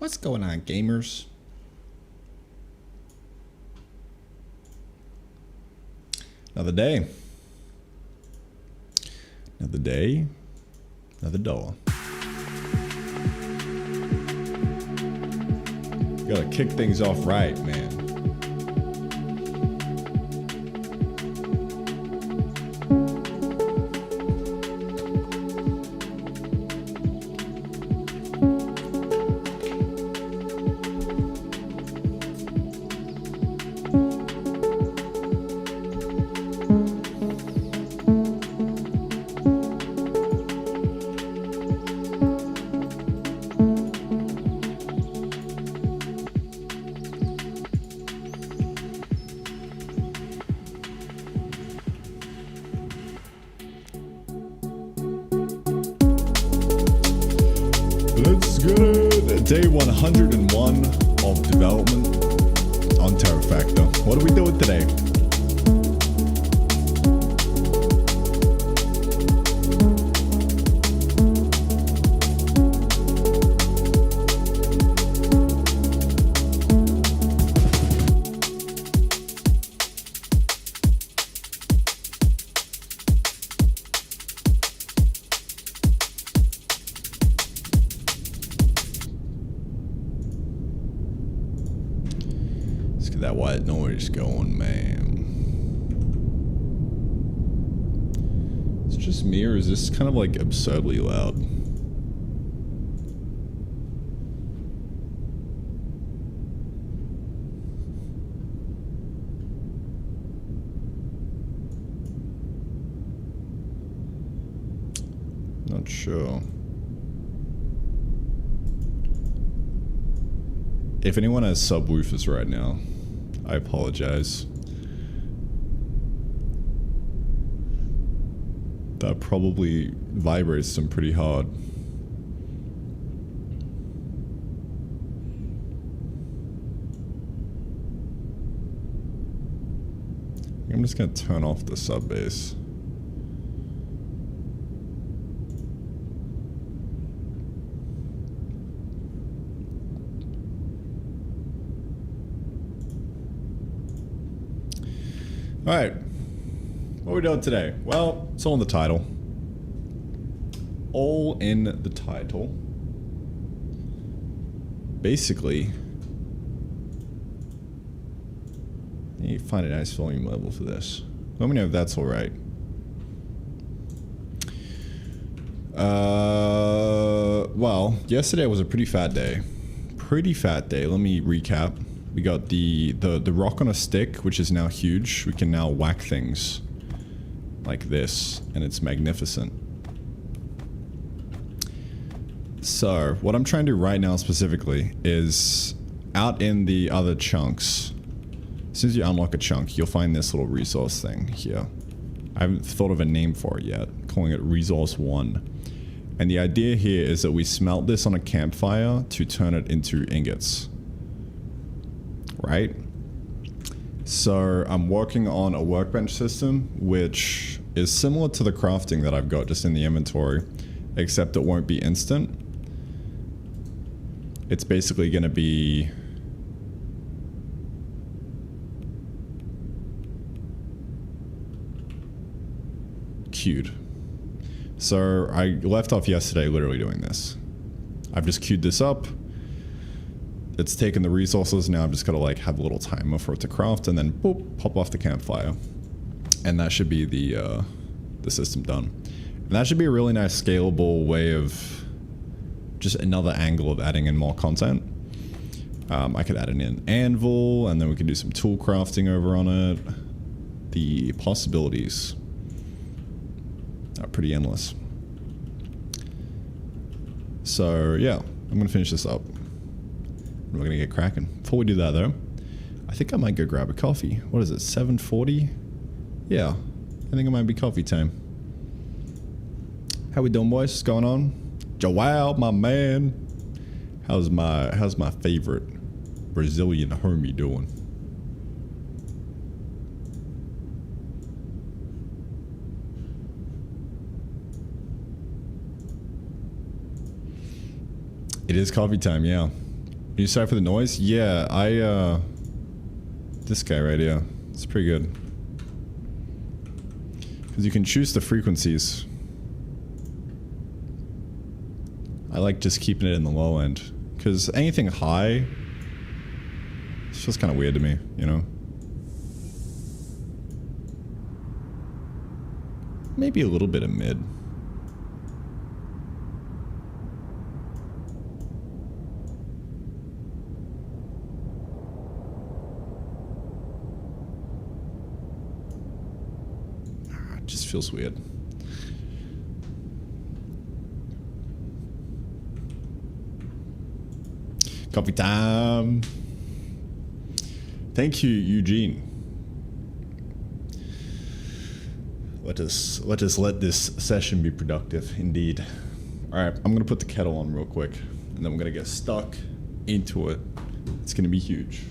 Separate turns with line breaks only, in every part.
What's going on, gamers? Another day. Another day. Another dollar. Gotta kick things off right, man. Let's get it. Day 101 of development on Terra Factor. What are we doing today? Let's get that white noise going, man. It's just me, or is this kind of like absurdly loud? Not sure. If anyone has subwoofers right now, I apologize. That probably vibrates them pretty hard. I'm just gonna turn off the sub bass. Alright, what are we doing today? Well, it's all in the title. All in the title. Basically, I need to find a nice volume level for this. Let me know if that's alright. Well, yesterday was a pretty fat day. Pretty fat day, let me recap. We got the rock on a stick, which is now huge. We can now whack things like this, and it's magnificent. So, what I'm trying to do right now specifically is out in the other chunks. As soon as you unlock a chunk, you'll find this little resource thing here. I haven't thought of a name for it yet, calling it Resource 1. And the idea here is that we smelt this on a campfire to turn it into ingots. Right? So I'm working on a workbench system which is similar to the crafting that I've got just in the inventory, except it won't be instant. It's basically going to be queued. So I left off yesterday literally doing this. I've just queued this up. It's taken the resources, now I'm just gonna like have a little timer for it to craft and then boop, pop off the campfire. And that should be the system done. And that should be a really nice scalable way of just another angle of adding in more content. I could add in an anvil and then we could do some tool crafting over on it. The possibilities are pretty endless. So yeah, I'm gonna finish this up. We're gonna get cracking. Before we do that though, I think I might go grab a coffee. What is it, 7:40? Yeah, I think it might be coffee time. How we doing, boys? What's going on? Joao, my man. How's my favorite Brazilian homie doing? It is coffee time, yeah. You sorry for the noise? Yeah, this guy right here. It's pretty good. Because you can choose the frequencies. I like just keeping it in the low end. Because anything high, it's just kind of weird to me, you know? Maybe a little bit of mid. It just feels weird. Coffee time. Thank you, Eugene. Let us let this session be productive, indeed. All right, I'm gonna put the kettle on real quick, and then we're gonna get stuck into it. It's gonna be huge.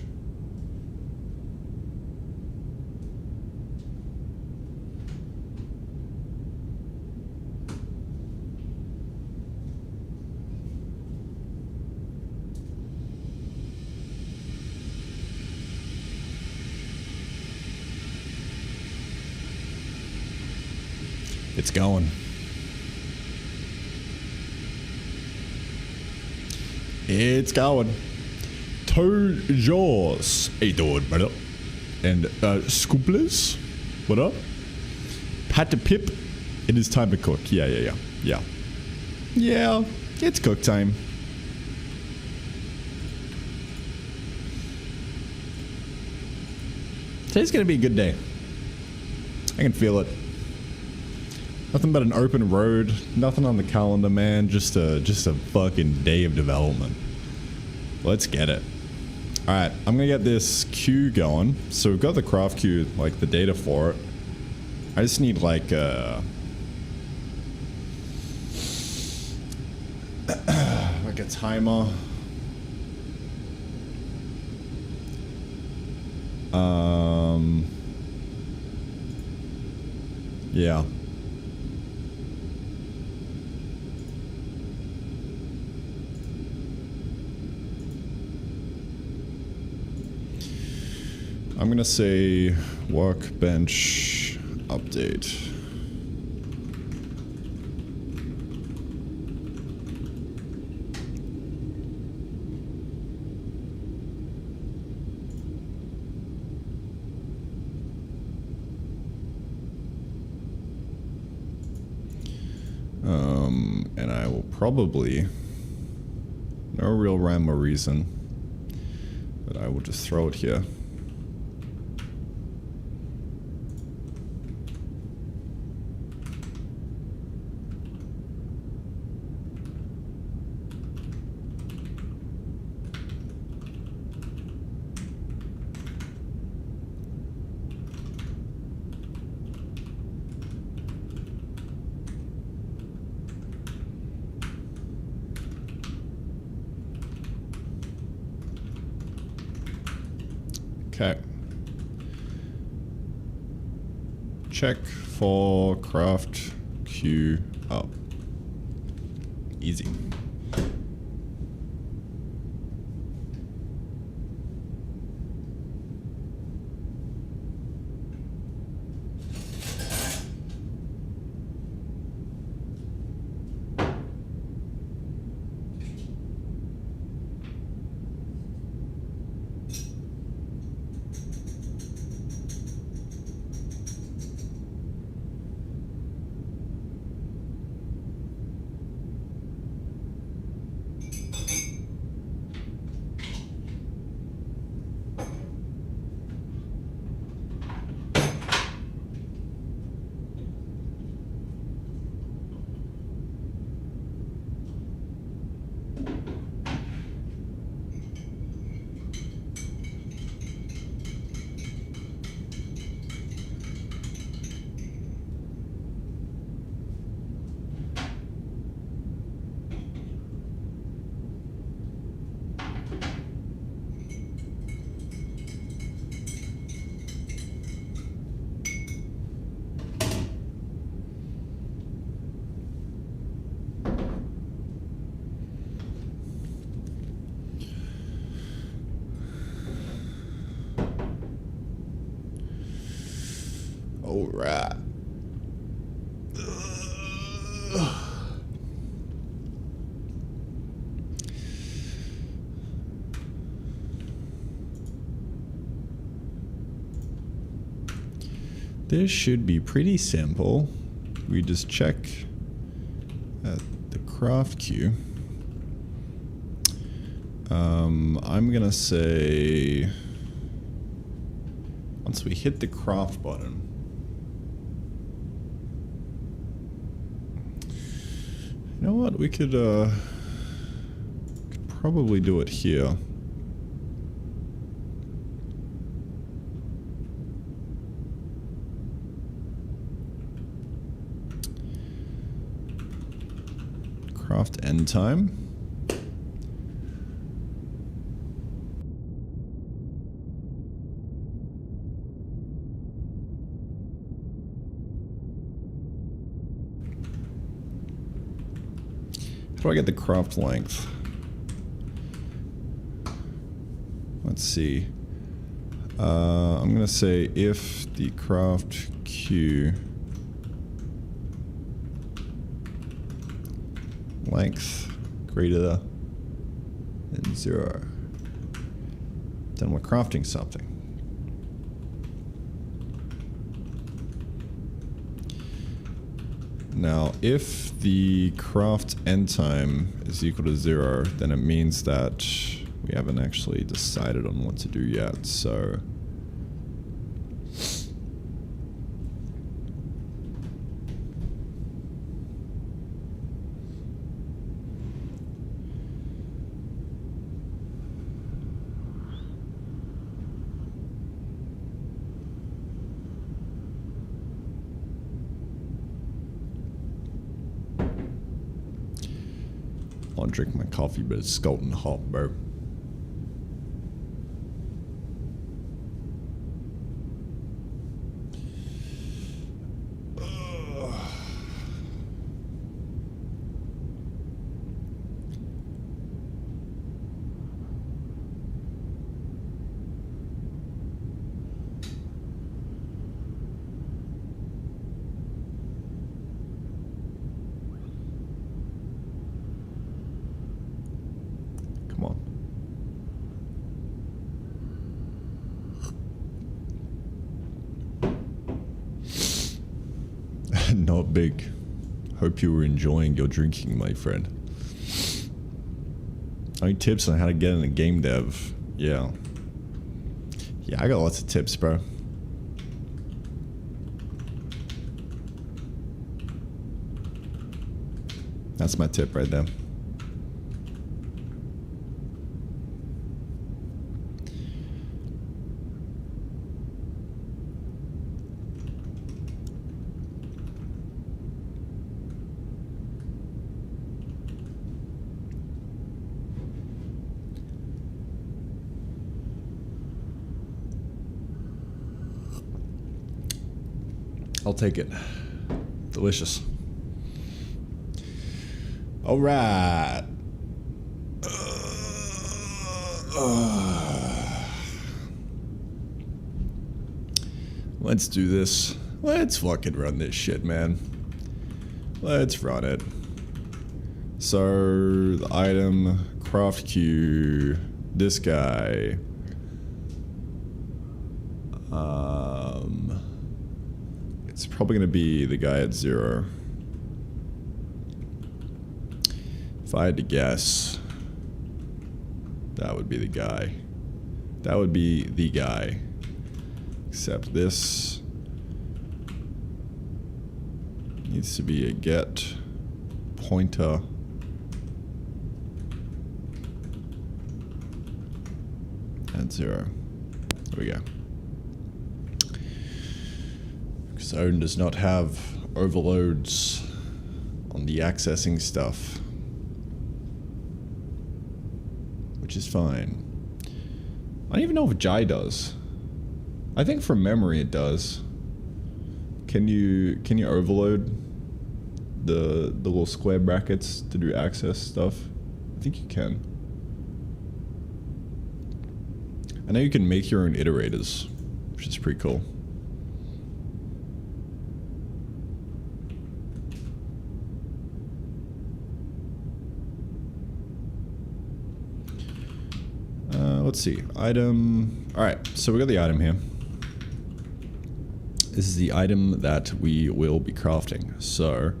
It's going. It's going. To yours. How you doing, brother? And Scooplers, what up? Pat the Pip. It is time to cook. Yeah. Yeah, it's cook time. Today's gonna be a good day. I can feel it. Nothing but an open road, nothing on the calendar, man. Just a fucking day of development. Let's get it. All right, I'm gonna get this queue going. So we've got the craft queue, like the data for it. I just need like a timer. Yeah. I'm gonna say Workbench update. And I will probably, no real rhyme or reason, but I will just throw it here. Okay. Check for craft queue up. Easy. All right. This should be pretty simple. We just check at the craft queue. I'm gonna say once we hit the craft button, you know what, we could probably do it here. Craft end time. How do I get the craft length? Let's see. I'm gonna say if the craft queue length greater than 0, then we're crafting something. Now, if the craft end time is equal to 0, then it means that we haven't actually decided on what to do yet, so I'll drink my coffee, but it's scalding hot, bro. Come on. Not big. Hope you were enjoying your drinking, my friend. Any tips on how to get into game dev? Yeah. Yeah, I got lots of tips, bro. That's my tip right there. I'll take it. Delicious. All right. Let's do this. Let's fucking run this shit, man. Let's run it. So, the item, craft queue, this guy. It's probably gonna be the guy at 0. If I had to guess, that would be the guy. That would be the guy. Except this needs to be a get pointer at 0. There we go. Zone does not have overloads on the accessing stuff, which is fine. I don't even know if Jai does. I think from memory it does. Can you overload the little square brackets to do access stuff? I think you can. I know you can make your own iterators, which is pretty cool. Let's see. Item. All right, so we got the item here. This is the item that we will be crafting. So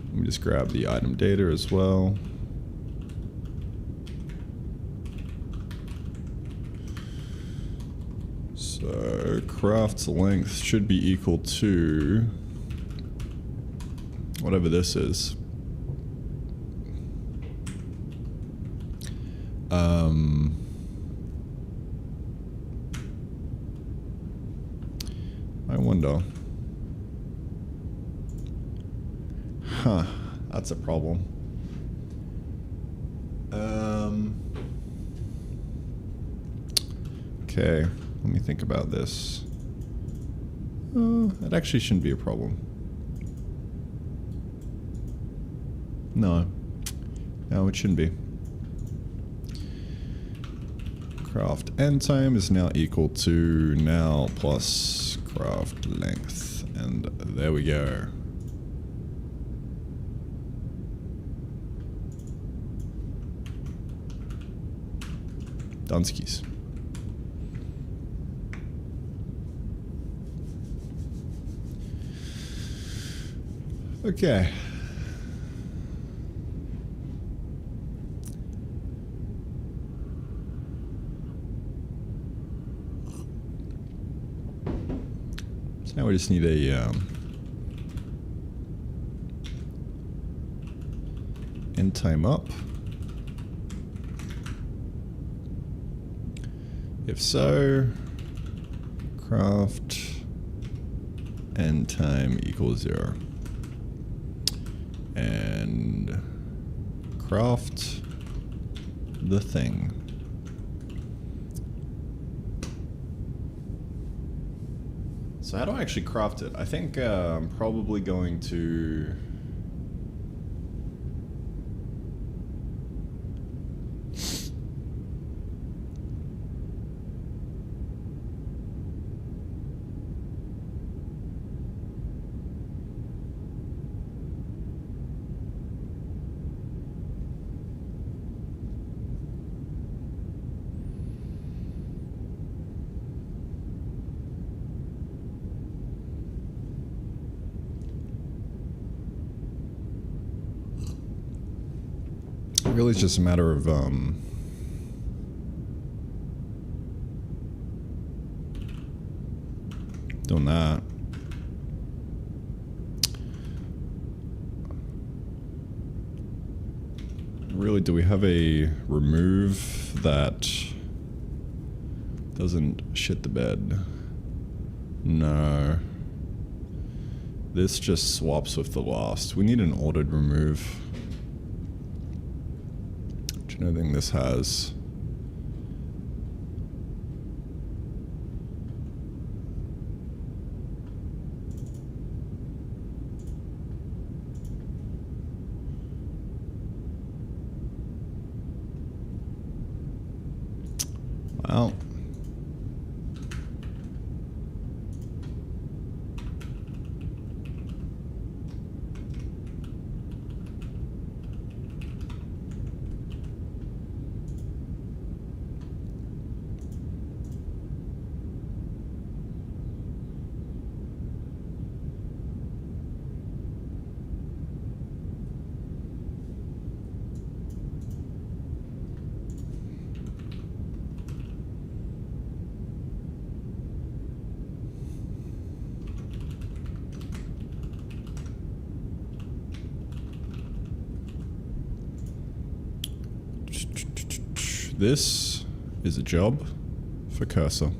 let me just grab the item data as well. So craft length should be equal to whatever this is. I wonder. Huh, that's a problem. Okay, let me think about this. That actually shouldn't be a problem. No, it shouldn't be. Craft end time is now equal to now plus craft length, and there we go. Dunskies. Okay. Now we just need a end time up. If so, craft end time equals 0. And craft the thing. So how do I actually craft it? I think I'm probably going to... Really, it's just a matter of doing that. Really, do we have a remove that doesn't shit the bed? No. This just swaps with the last. We need an ordered remove. I don't think this has. Well. This is a job for cursor.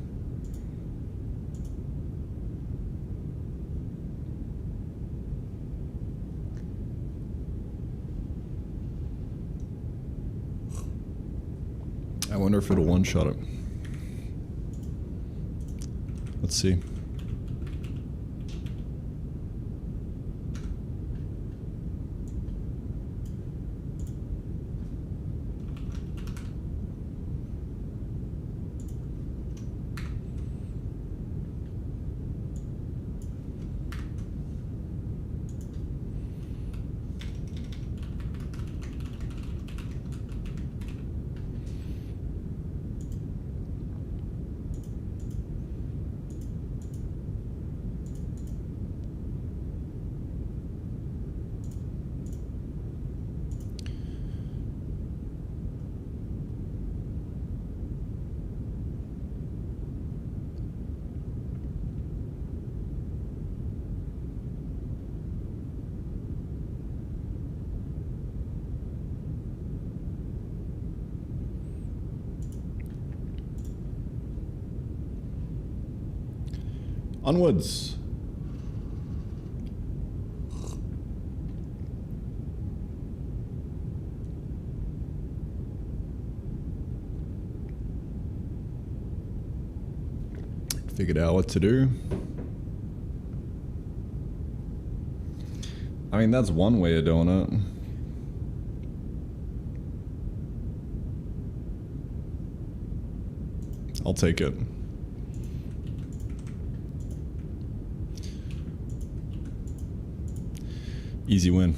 I wonder if it'll one-shot it. Let's see. Onwards. Figured out what to do. I mean, that's one way of doing it. I'll take it. Easy win.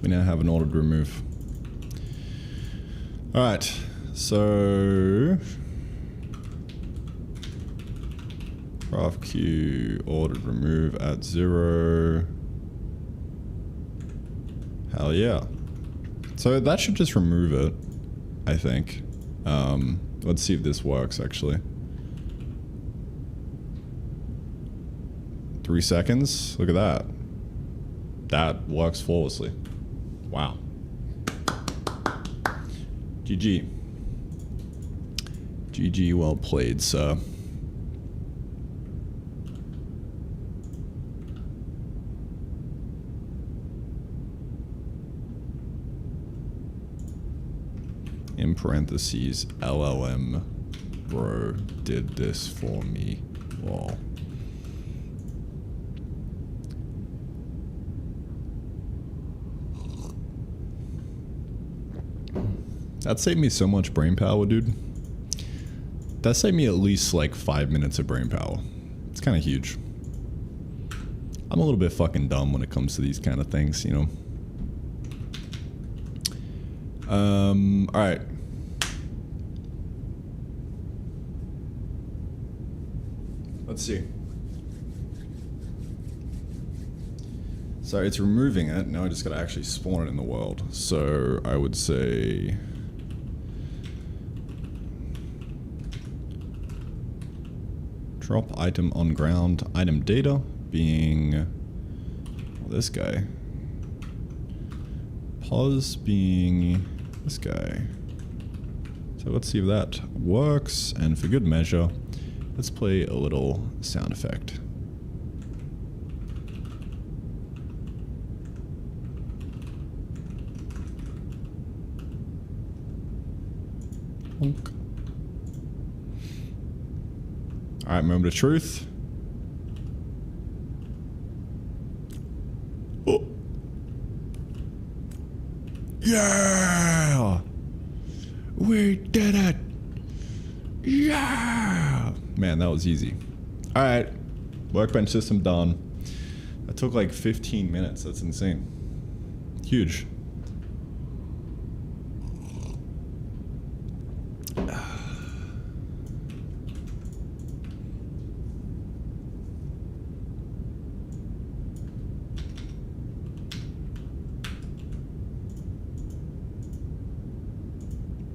We now have an ordered remove. Alright, so craft queue, ordered remove at 0. Hell yeah. So that should just remove it, I think. Let's see if this works actually. 3 seconds, look at that. That works flawlessly. Wow. GG. GG, well played, sir. In parentheses, LLM bro did this for me. Lol. That saved me so much brain power, dude. That saved me at least like 5 minutes of brain power. It's kind of huge. I'm a little bit fucking dumb when it comes to these kind of things, you know. Alright. Let's see. So it's removing it. Now I just gotta actually spawn it in the world. So I would say... drop item on ground. Item data being... well, this guy. Pause being this guy. So let's see if that works. And for good measure, let's play a little sound effect. Honk. Alright, moment of truth. Oh. Yeah! We did it! Yeah! Man, that was easy. Alright. Workbench system done. That took like 15 minutes. That's insane. Huge.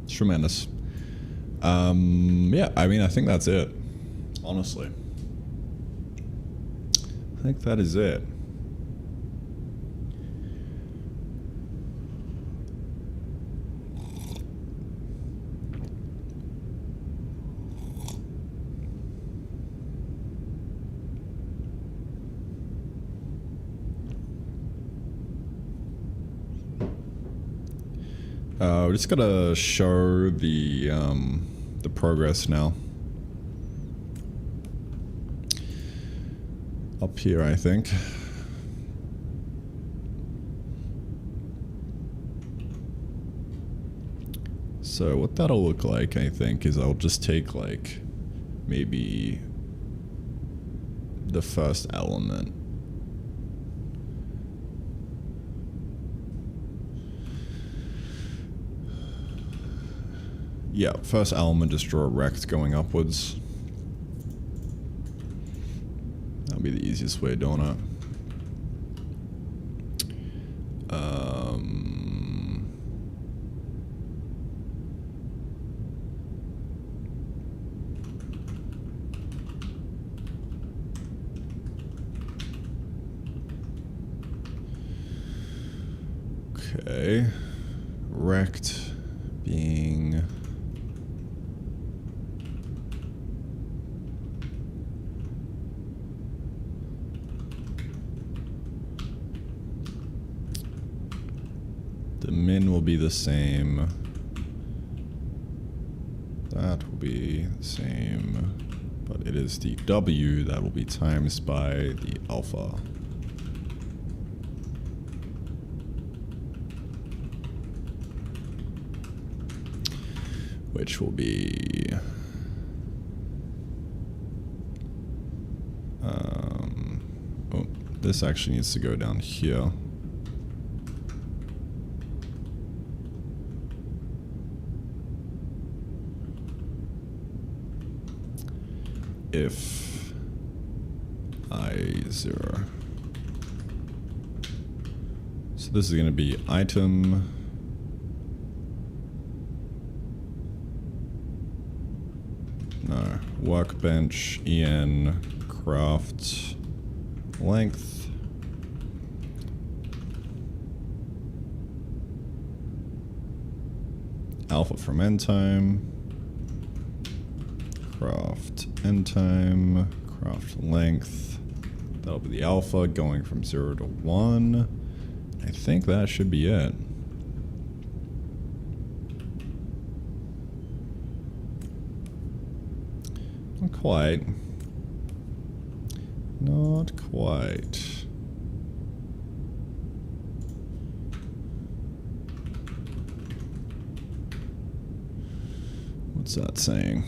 Tremendous. Yeah, I mean, I think that's it. Honestly. I think that is it. We're just gonna show the progress now. Up here, I think. So what that'll look like, I think, is I'll just take like maybe the first element. Yeah, first element, just draw a rect going upwards. That'll be the easiest way of doing it. Okay, rect being The min will be the same. That will be the same. But it is the W that will be times by the alpha. Which will be... oh, this actually needs to go down here. If I0. So this is going to be item workbench en craft length alpha from end time craft end time craft length. That'll be the alpha going from 0 to 1. I think that should be it. Not quite. Not quite. What's that saying?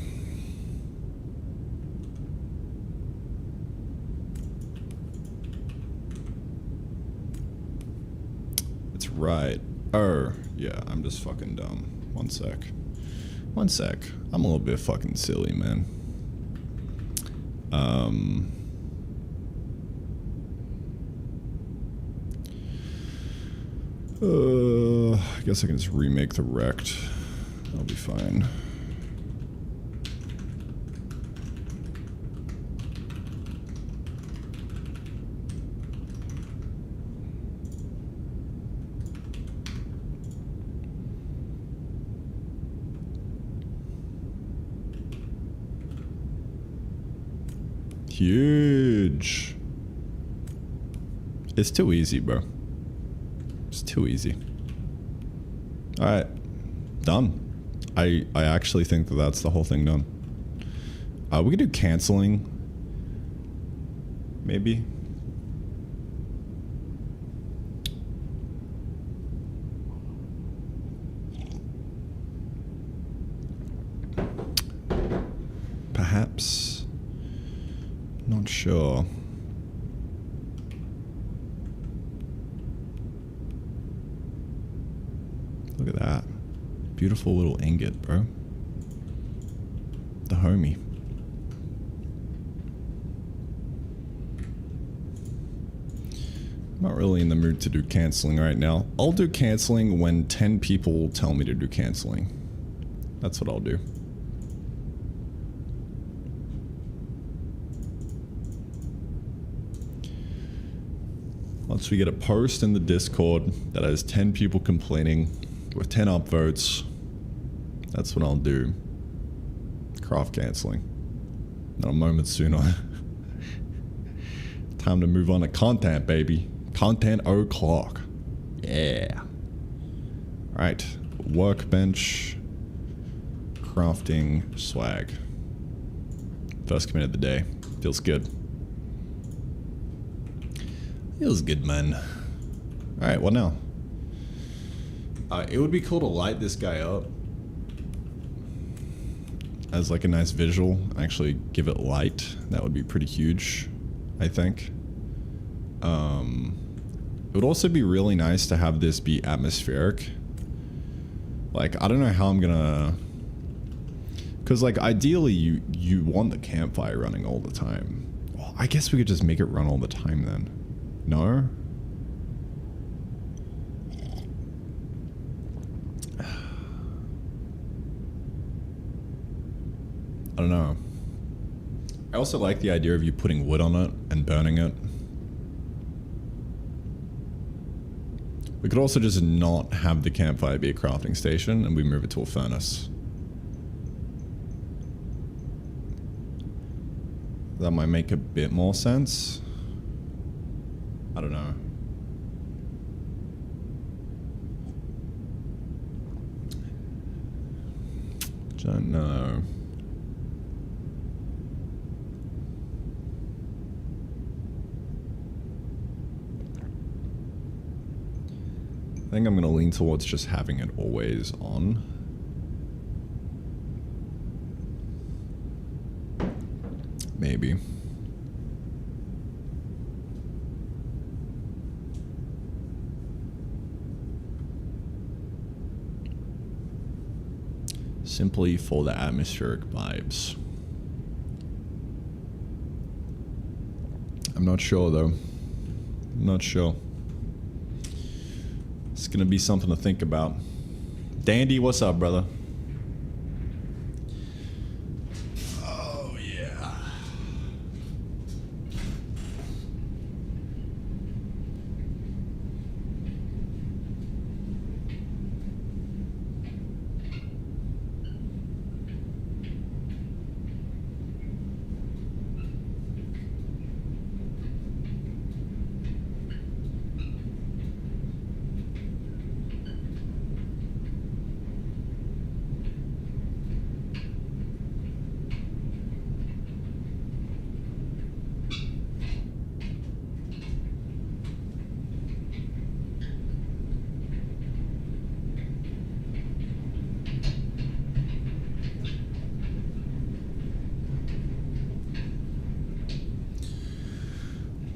It's right. Oh, yeah, I'm just fucking dumb. One sec. One sec. I'm a little bit fucking silly, man. I guess I can just remake the rect. That'll be fine. Huge. It's too easy, bro. It's too easy. Alright. Done. I actually think that that's the whole thing done. We could do canceling. Maybe. Perhaps. Not sure. Look at that. Beautiful little ingot, bro. The homie. I'm not really in the mood to do canceling right now. I'll do canceling when 10 people tell me to do canceling. That's what I'll do. Once we get a post in the Discord that has 10 people complaining with 10 upvotes, that's what I'll do. Craft canceling. Not a moment sooner. Time to move on to content, baby. Content o'clock. Yeah. Alright. Workbench. Crafting swag. First commit of the day. Feels good. Feels good, man. Alright, what now? It would be cool to light this guy up as like a nice visual. Actually give it light. That would be pretty huge, I think. It would also be really nice to have this be atmospheric. Like, I don't know how I'm gonna... Because, like, ideally you want the campfire running all the time. Well, I guess we could just make it run all the time then. No? I don't know. I also like the idea of you putting wood on it and burning it. We could also just not have the campfire be a crafting station and we move it to a furnace. That might make a bit more sense. I don't know. Don't know. I think I'm going to lean towards just having it always on. Maybe. Simply for the atmospheric vibes. I'm not sure though. I'm not sure. It's gonna be something to think about. Dandy, what's up, brother? Oh yeah.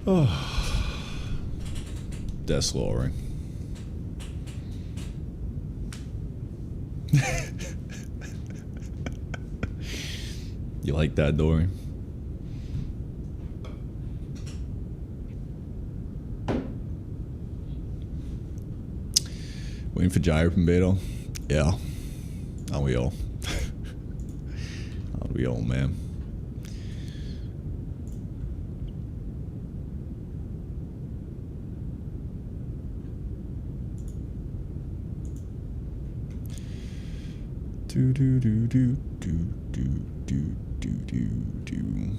Oh, desk lowering. You like that, Dory? Waiting for Gyro from Beto? Yeah. Aren't we all? Aren't we all, man? Do do do do do do do do do do.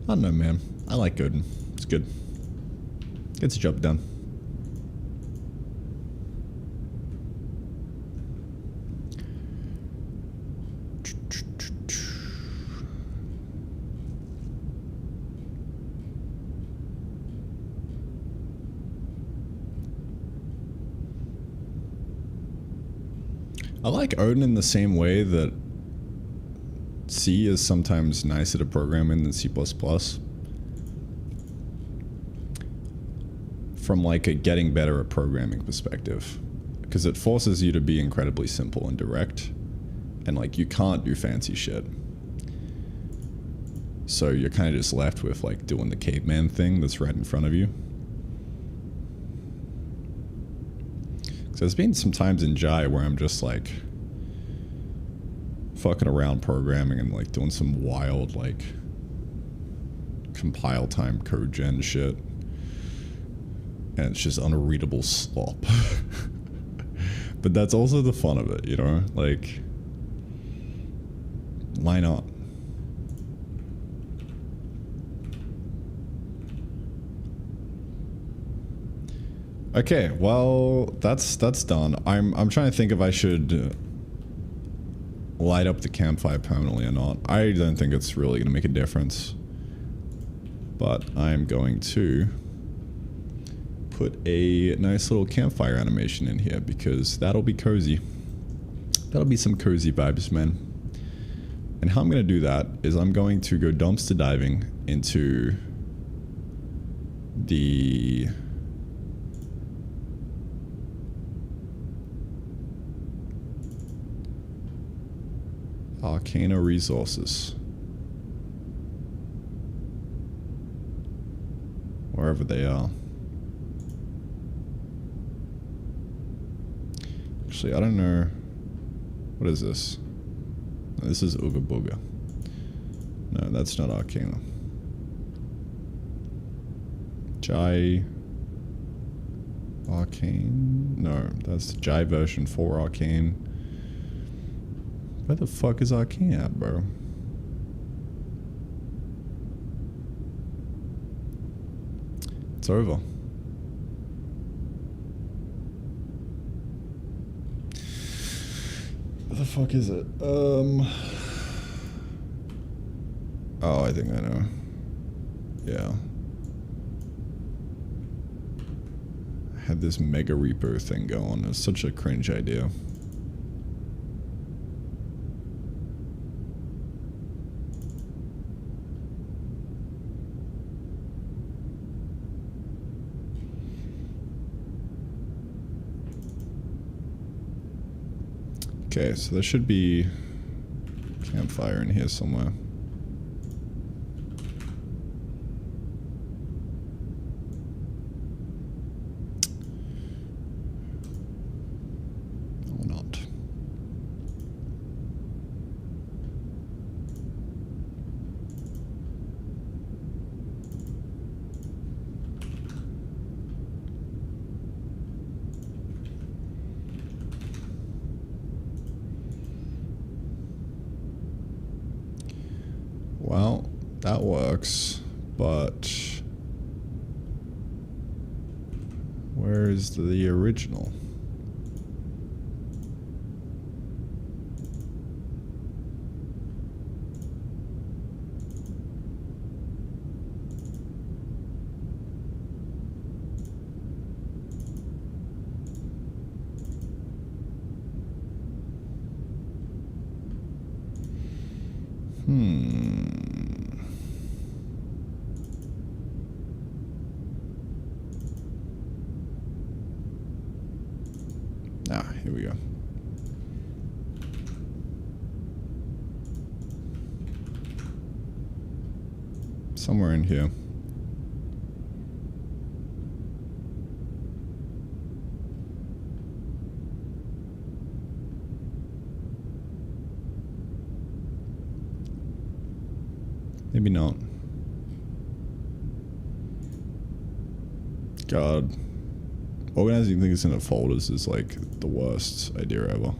I don't know, man. I like coding. It's good. Gets the job done. I like Odin in the same way that C is sometimes nicer to program in than C++. From like a getting better at programming perspective. Because it forces you to be incredibly simple and direct. And like you can't do fancy shit. So you're kind of just left with like doing the caveman thing that's right in front of you. So there's been some times in Jai where I'm just like fucking around programming and like doing some wild like compile time code gen shit. And it's just unreadable slop. But that's also the fun of it, you know? Like, why not? Okay, well, that's done. I'm trying to think if I should light up the campfire permanently or not. I don't think it's really going to make a difference. But I'm going to put a nice little campfire animation in here because that'll be cozy. That'll be some cozy vibes, man. And how I'm going to do that is I'm going to go dumpster diving into the Arcana resources. Wherever they are. Actually, I don't know. What is this? This is Ooga Booga. No, that's not Arcana. Jai Arcane? No, that's the Jai version 4 Arcane. Where the fuck is Arcane at, bro? It's over. What the fuck is it? Oh, I think I know. Yeah. I had this Mega Reaper thing going. It was such a cringe idea. Okay, so there should be Campfire in here somewhere. Or not. Well, that works, but where is the original? Ah, here we go. Somewhere in here. Maybe not. God. Organizing things into folders is like the worst idea ever.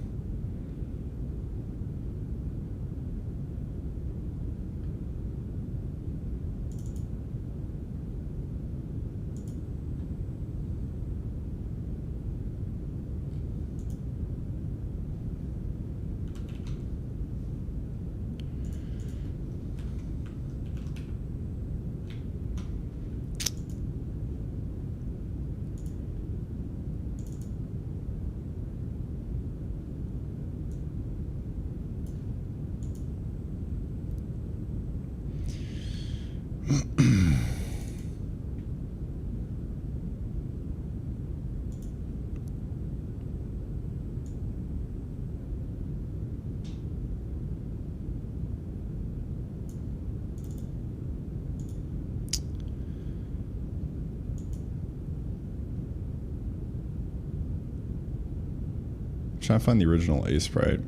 Trying to find the original A sprite.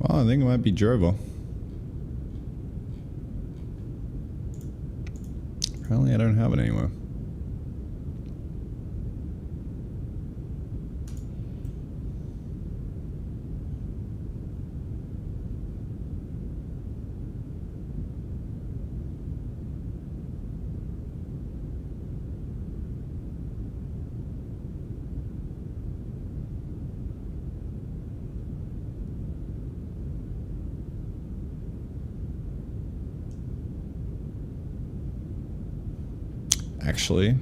Well, I think it might be Jova. Apparently I don't have it anywhere. Actually,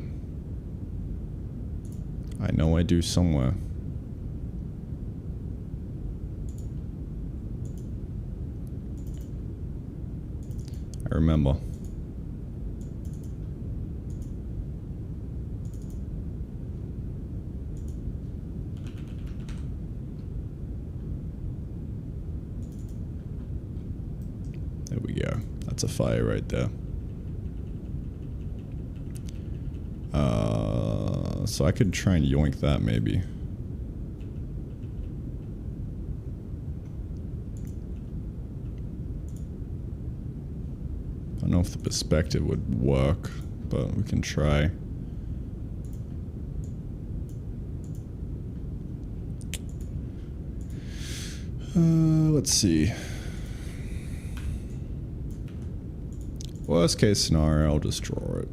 I know I do somewhere. I remember. That's a fire right there. So I could try and yoink that maybe. I don't know if the perspective would work, but we can try. Let's see. Worst case scenario, I'll just draw it.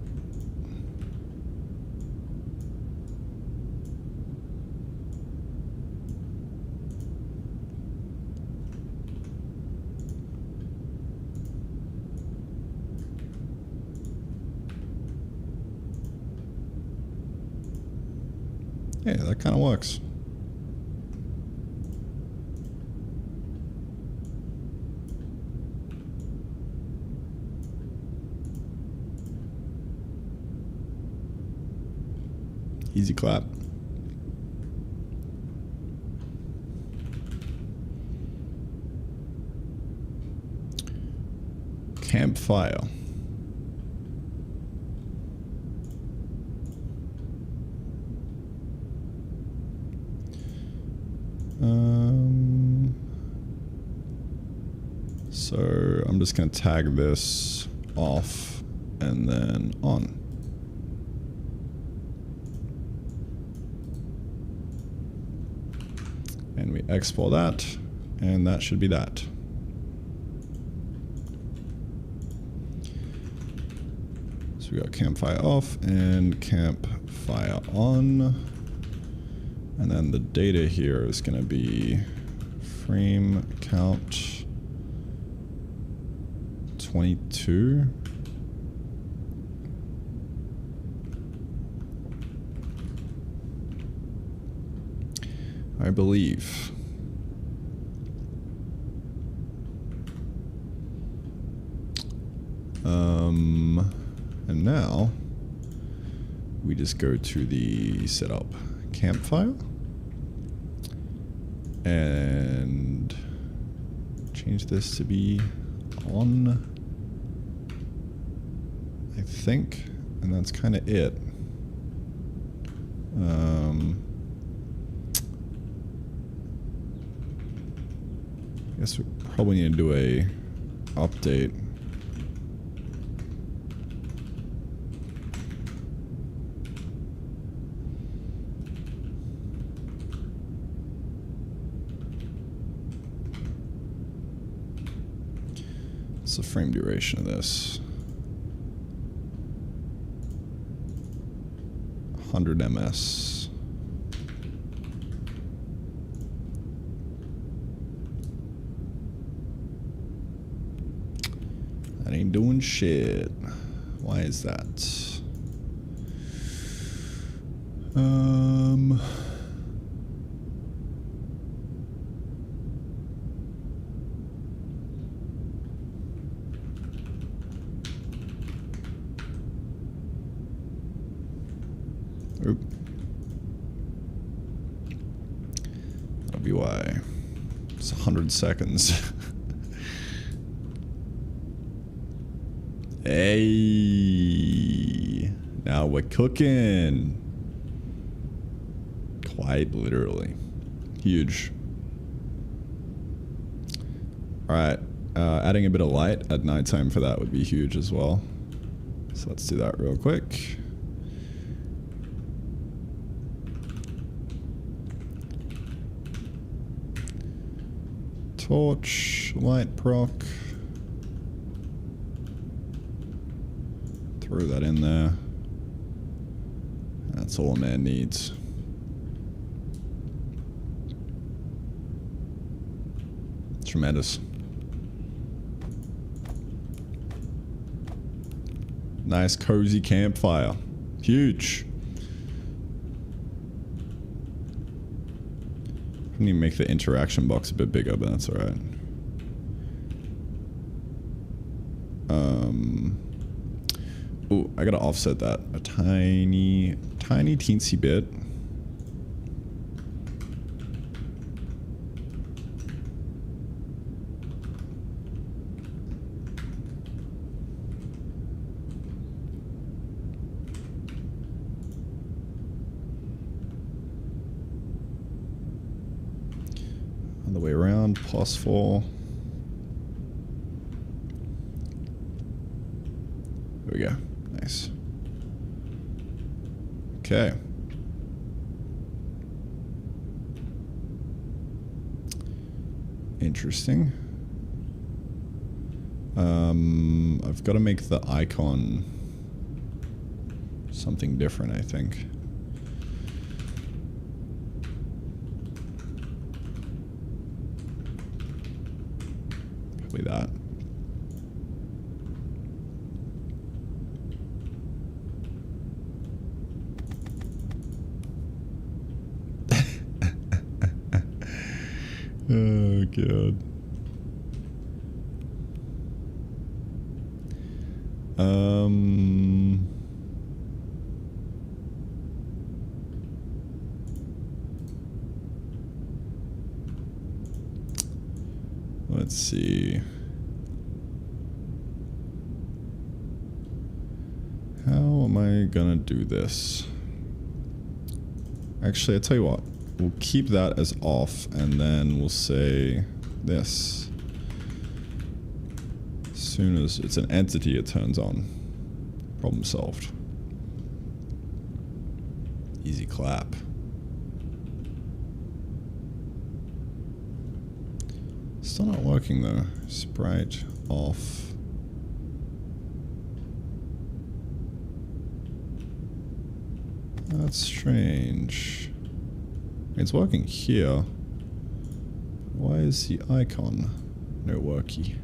Yeah, that kind of works. Easy clap. Campfire. So I'm just going to tag this off and then on. And we export that, and that should be that. So we got Campfire off and Campfire on. And then the data here is going to be frame count 22. I believe. And now we just go to the setup Campfire and change this to be on, I think, and that's kind of it. I guess we probably need to do a update. What's the frame duration of this? 100 ms. That ain't doing shit. Why is that? Oop. That'll be why. It's 100 seconds. Hey, now we're cooking. Quite literally. Huge. Alright, adding a bit of light at nighttime for that would be huge as well. So let's do that real quick. Torch, light proc. Throw that in there. That's all a man needs. Tremendous. Nice cozy campfire. Huge. I need to make the interaction box a bit bigger, but that's alright. Oh, I gotta offset that a tiny teensy bit. +1, +4. There we go. Nice. Okay. Interesting. I've got to make the icon something different, I think. Probably that. Oh, God. Let's see. How am I gonna do this? Actually, I'll tell you what. We'll keep that as off, and then we'll say this. As soon as it's an entity, it turns on. Problem solved. Easy clap. Still not working though. Sprite off. That's strange. It's working here. Why is the icon no worky?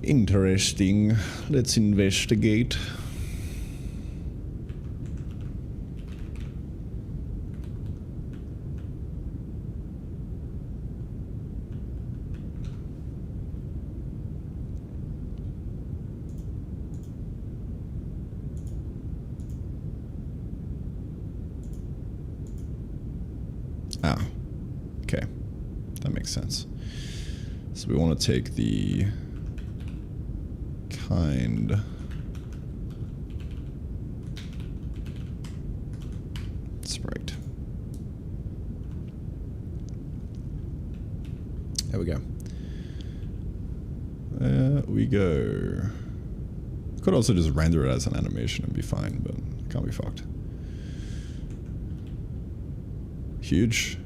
Interesting. Let's investigate. Ah, okay. That makes sense. So we want to take the kind sprite. There we go. There we go. Could also just render it as an animation and be fine, but it can't be fucked. Huge.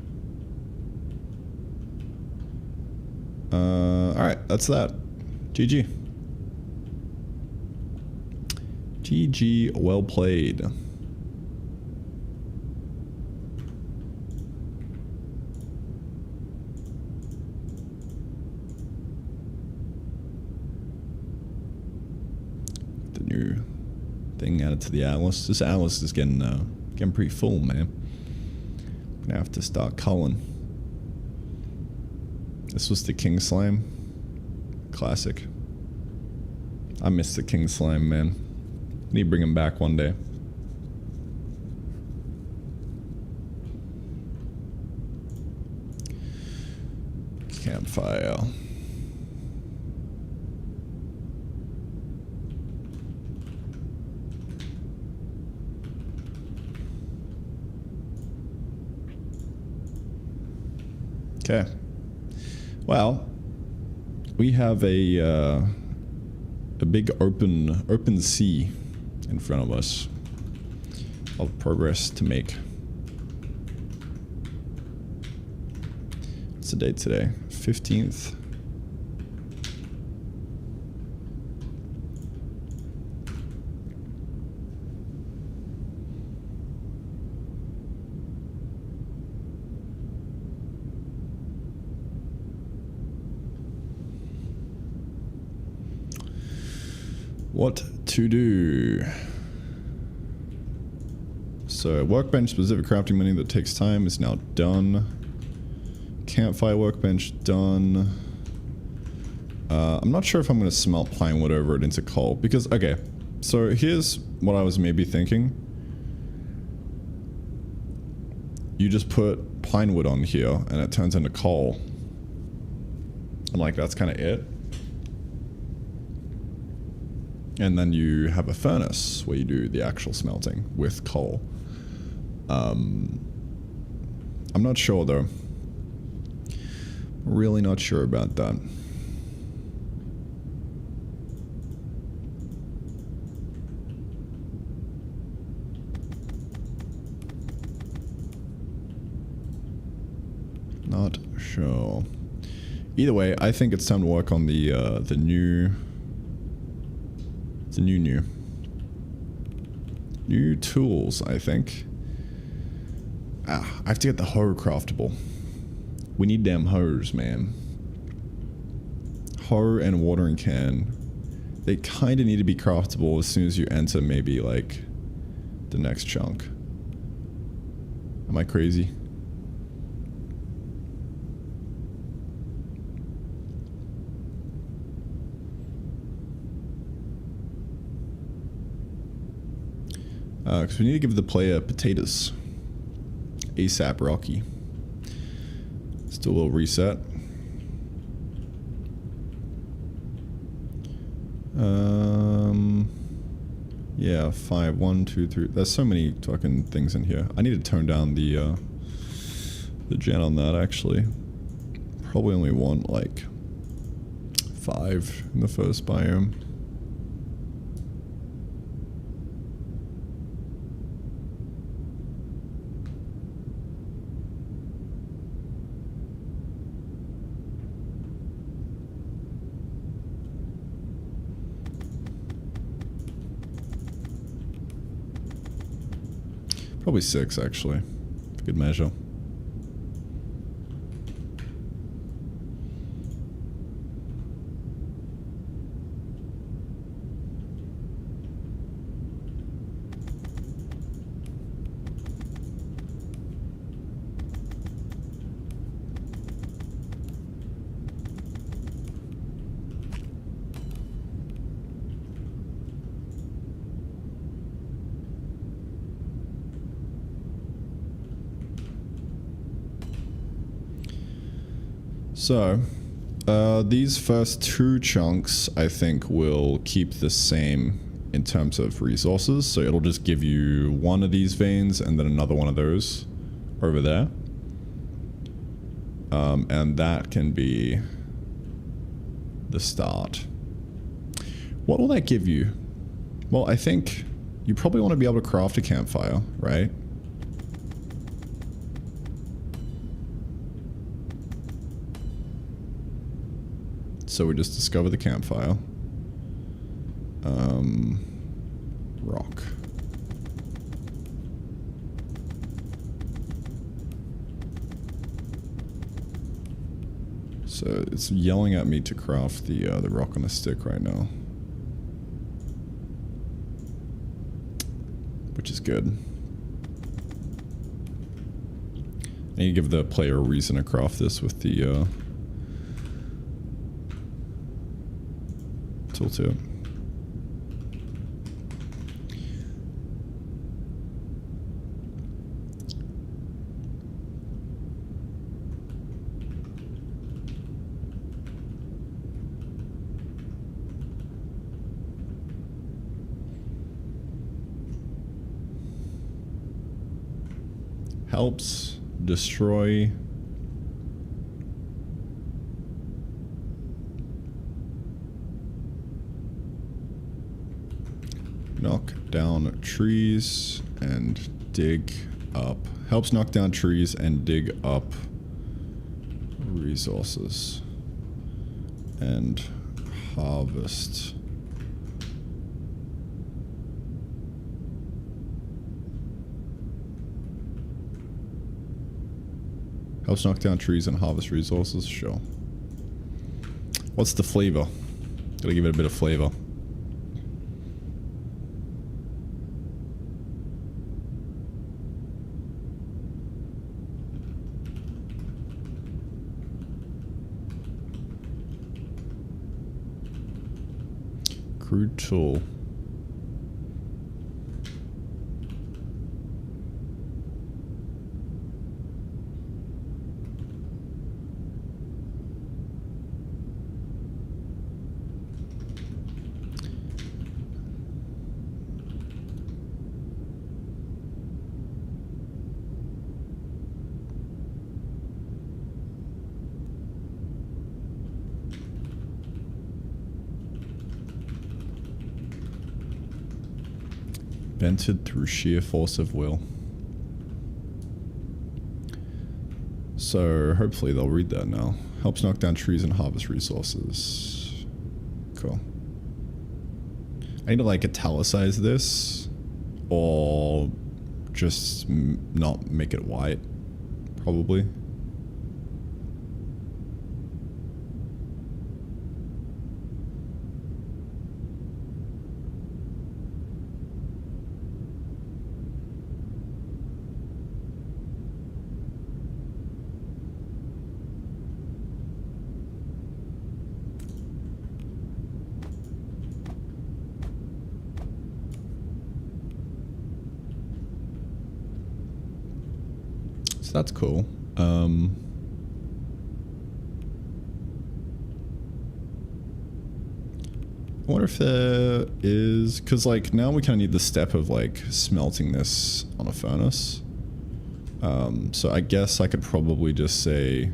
Alright, that's that. GG. GG, well played. The new thing added to the atlas. This atlas is getting pretty full, man. Gonna have to start culling. This was the King Slime. Classic. I miss the King Slime, man. Need to bring him back one day. Campfire. Okay. Well, we have a big open sea in front of us. A lot of progress to make. What's the date today? 15th. What to do? So workbench specific crafting menu that takes time is now done. Campfire workbench done. I'm not sure if I'm going to smelt pine wood over it into coal because, okay, so here's what I was maybe thinking. You just put pine wood on here and it turns into coal. And like that's kind of it. And then you have a furnace where you do the actual smelting with coal. I'm not sure though. Really not sure about that. Not sure. Either way, I think it's time to work on the new tools, I think. I have to get the hoe craftable. We need damn hoes, man. Hoe and watering can. They kind of need to be craftable as soon as you enter maybe like the next chunk. Am I crazy? Because we need to give the player potatoes. ASAP Rocky. Let's do a little reset. Yeah, 5, 1, 2, 3. There's so many fucking things in here. I need to tone down the gen on that actually. Probably only want like 5 in the first biome. Probably 6 actually. Good measure. So, these first 2 chunks, I think, will keep the same in terms of resources. So it'll just give you one of these veins and then another one of those over there. And that can be the start. What will that give you? Well, I think you probably want to be able to craft a campfire, right? So we just discover the campfire. Rock. So it's yelling at me to craft the rock on a stick right now. Which is good. I need to give the player a reason to craft this with the tooltip. Helps destroy knock down trees and dig up. Helps knock down trees and dig up resources and harvest. Helps knock down trees and harvest resources? Sure. What's the flavor? Gotta give it a bit of flavor. Crude tool. Invented through sheer force of will. So hopefully they'll read that now. Helps knock down trees and harvest resources. Cool. I need to like italicize this or just not make it white, probably. So that's cool. I wonder if there is, because like now we kind of need the step of like smelting this on a furnace. So I guess I could probably just say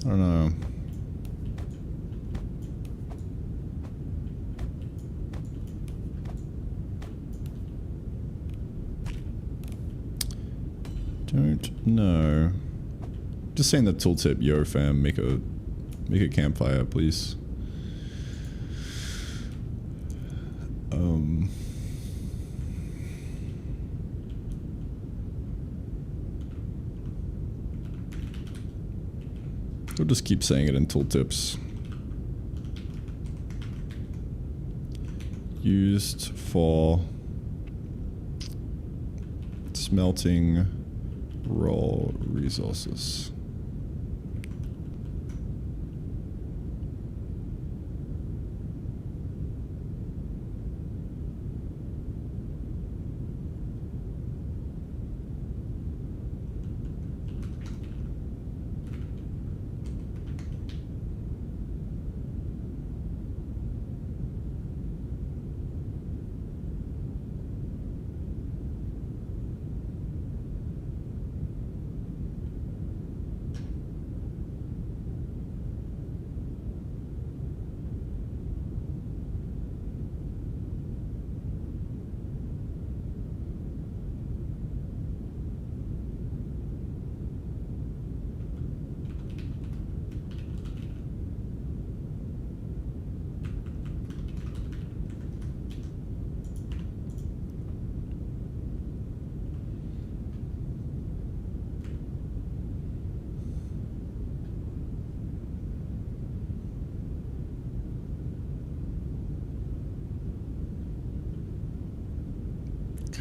I don't know. Don't know. Just saying the tooltip, yo fam, make a campfire, please. We'll just keep saying it in tooltips. Used for smelting raw resources.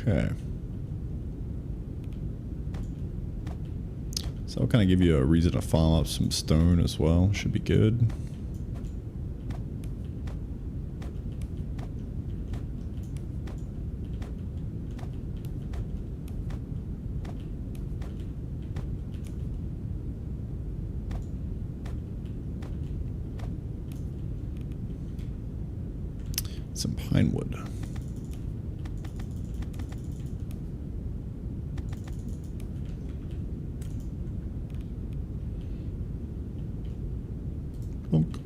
Okay. So I'll kind of give you a reason to farm up some stone as well. Should be good. Some pine wood. Bonk.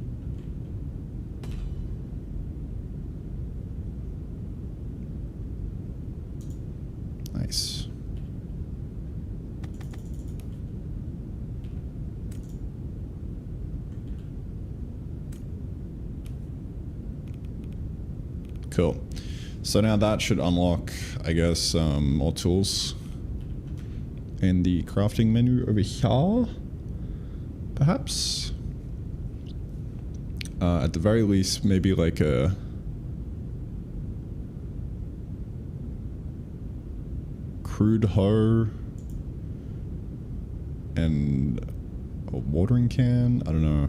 Nice. Cool. So now that should unlock, I guess, more tools in the crafting menu over here, perhaps. At the very least, maybe like a crude hoe and a watering can. I don't know.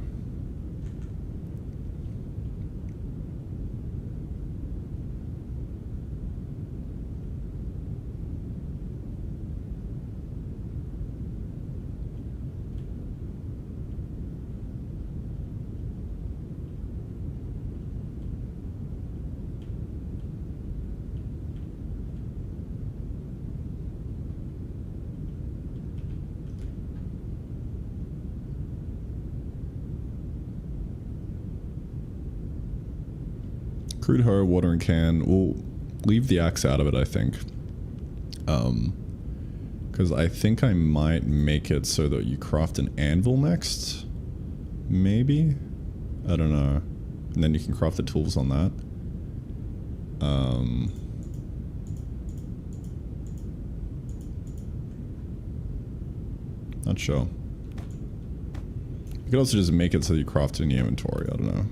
Crude hoe, watering can. We'll leave the axe out of it, I think. Because I think I might make it so that you craft an anvil next. Maybe? I don't know. And then you can craft the tools on that. Not sure. You could also just make it so you craft it in your inventory, I don't know.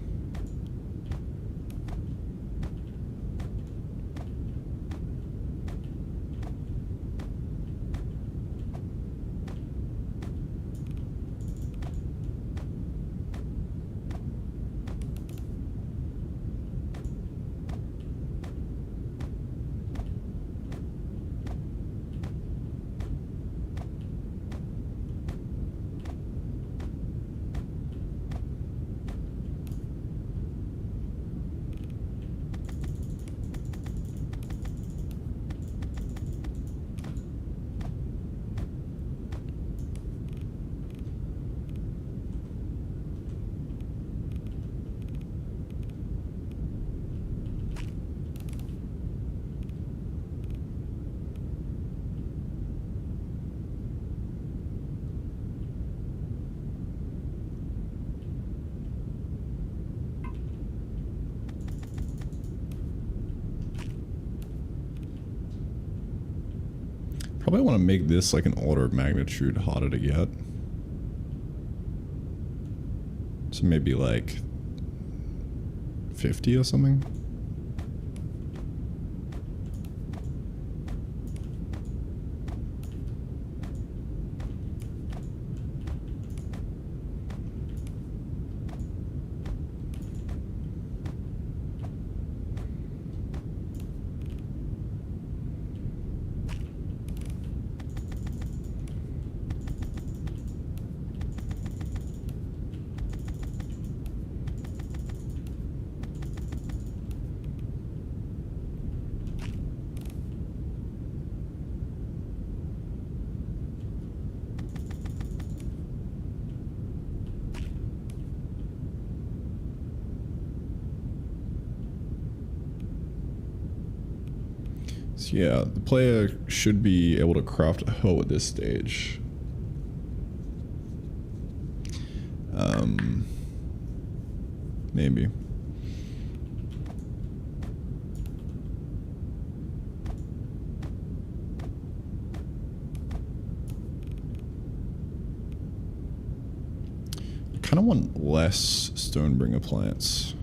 Probably want to make this like an order of magnitude harder to get. So maybe like 50 or something. So yeah, the player should be able to craft a hoe at this stage. Maybe. I kind of want less Stonebringer plants.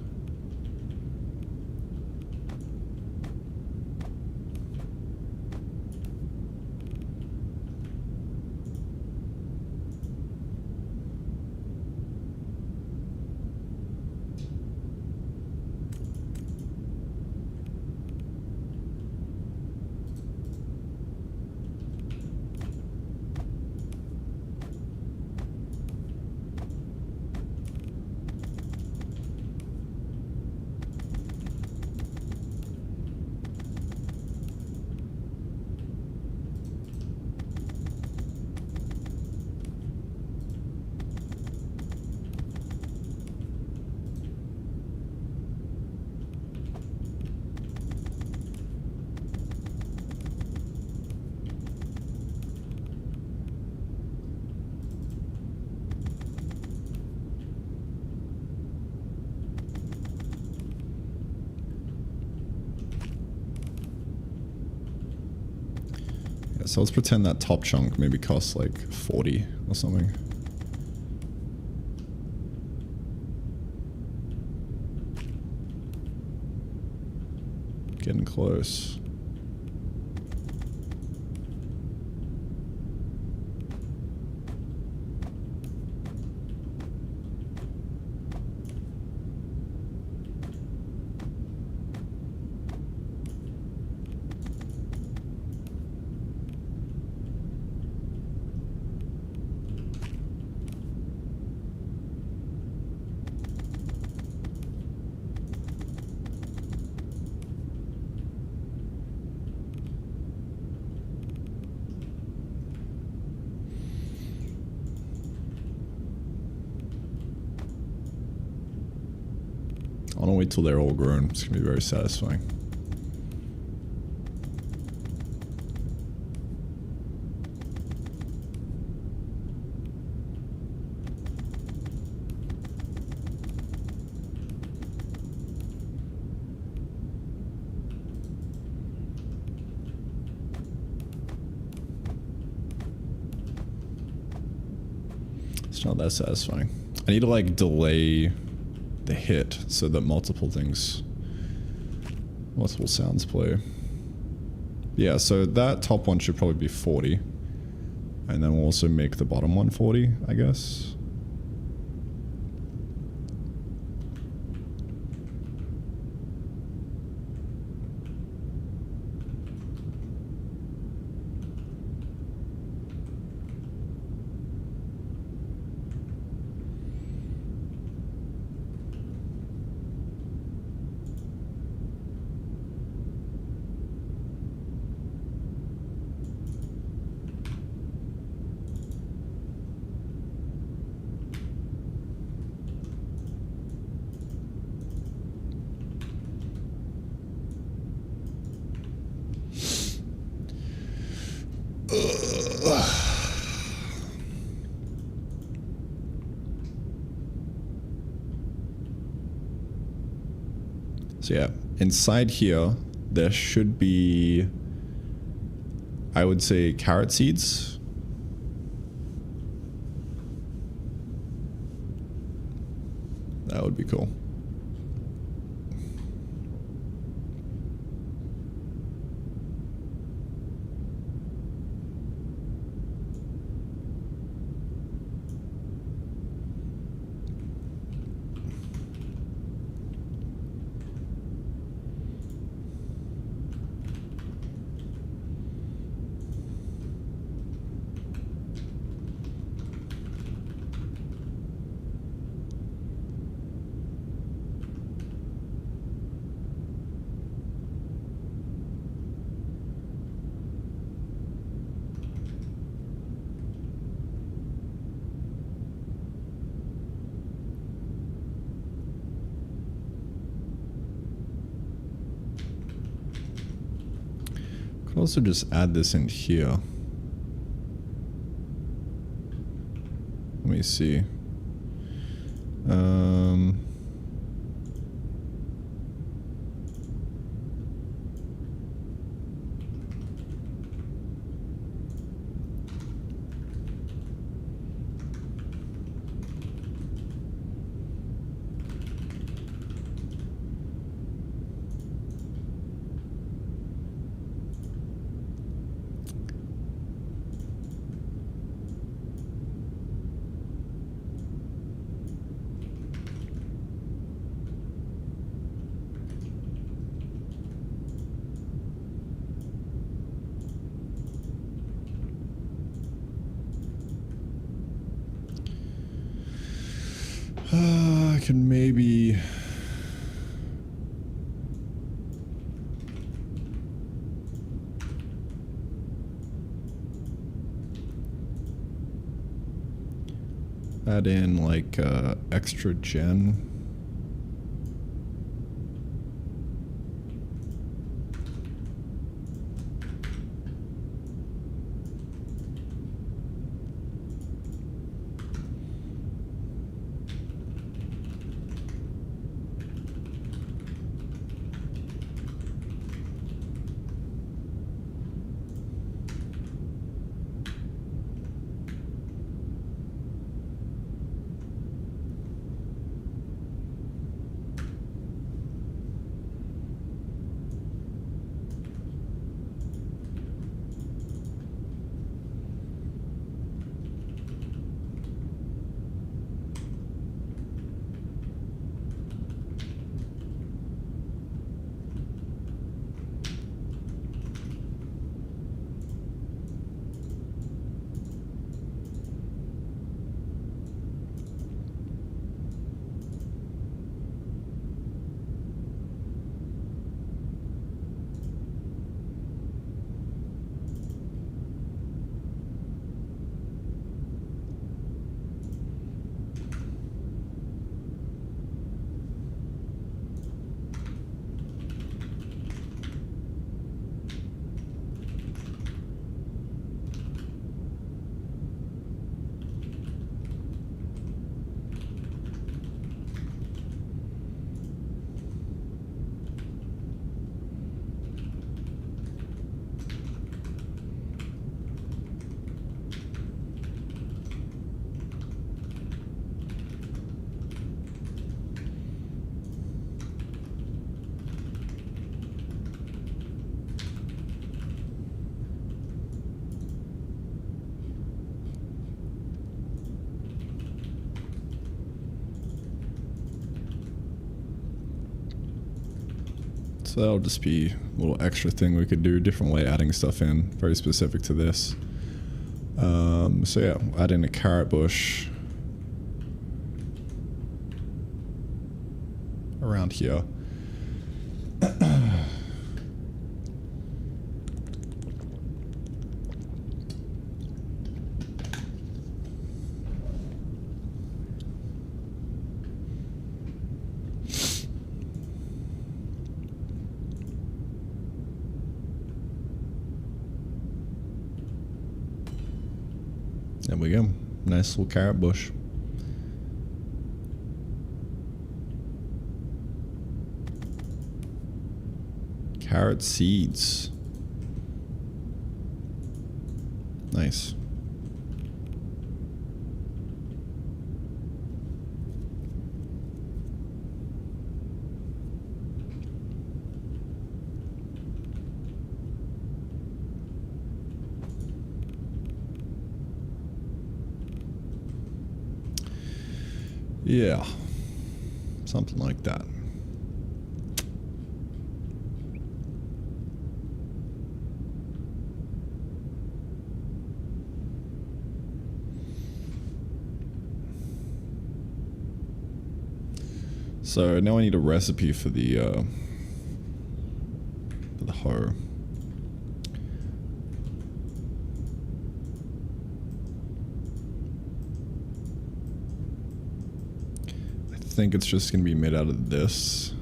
So let's pretend that top chunk maybe costs like 40 or something. Getting close. I'll wait till they're all grown. It's gonna be very satisfying. It's not that satisfying. I need to like delay the hit so that multiple sounds play. Yeah, so that top one should probably be 40. And then we'll also make the bottom one 40, I guess. So yeah, inside here, there should be, I would say, carrot seeds. That would be cool. Could also just add this in here. Let me see. I can maybe... add in like extra gen. So that'll just be a little extra thing we could do, different way adding stuff in, very specific to this. So yeah, add in a carrot bush around here. There we go. Nice little carrot bush. Carrot seeds. Nice. Yeah, something like that. So now I need a recipe for the hoe. I think it's just gonna be made out of this.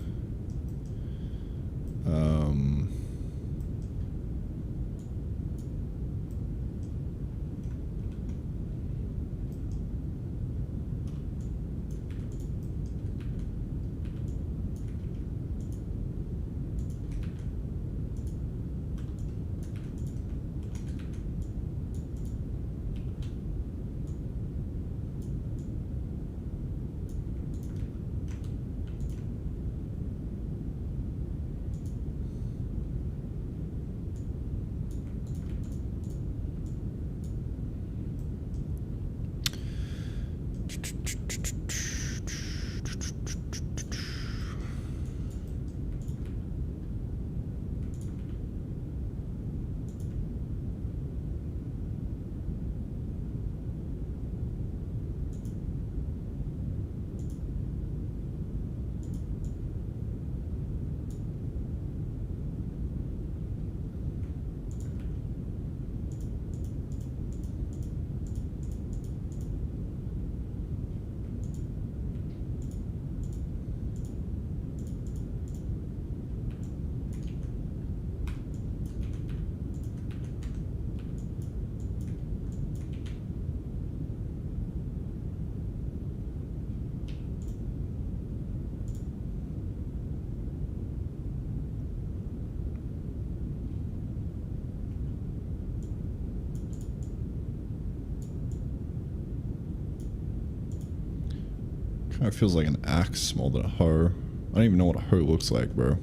Kind of feels like an axe more than a hoe. I don't even know what a hoe looks like, bro.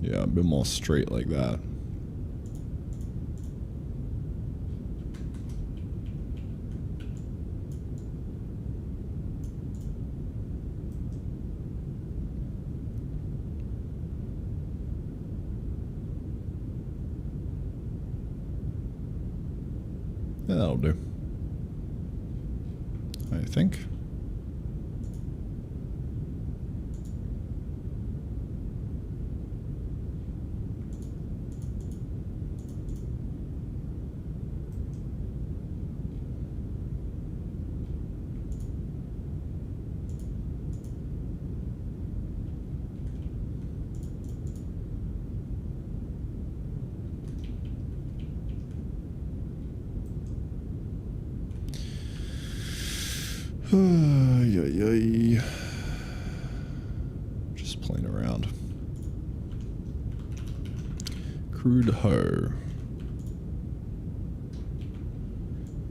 Yeah, a bit more straight like that. Yeah, that'll do. I think. Just playing around. Crude hoe.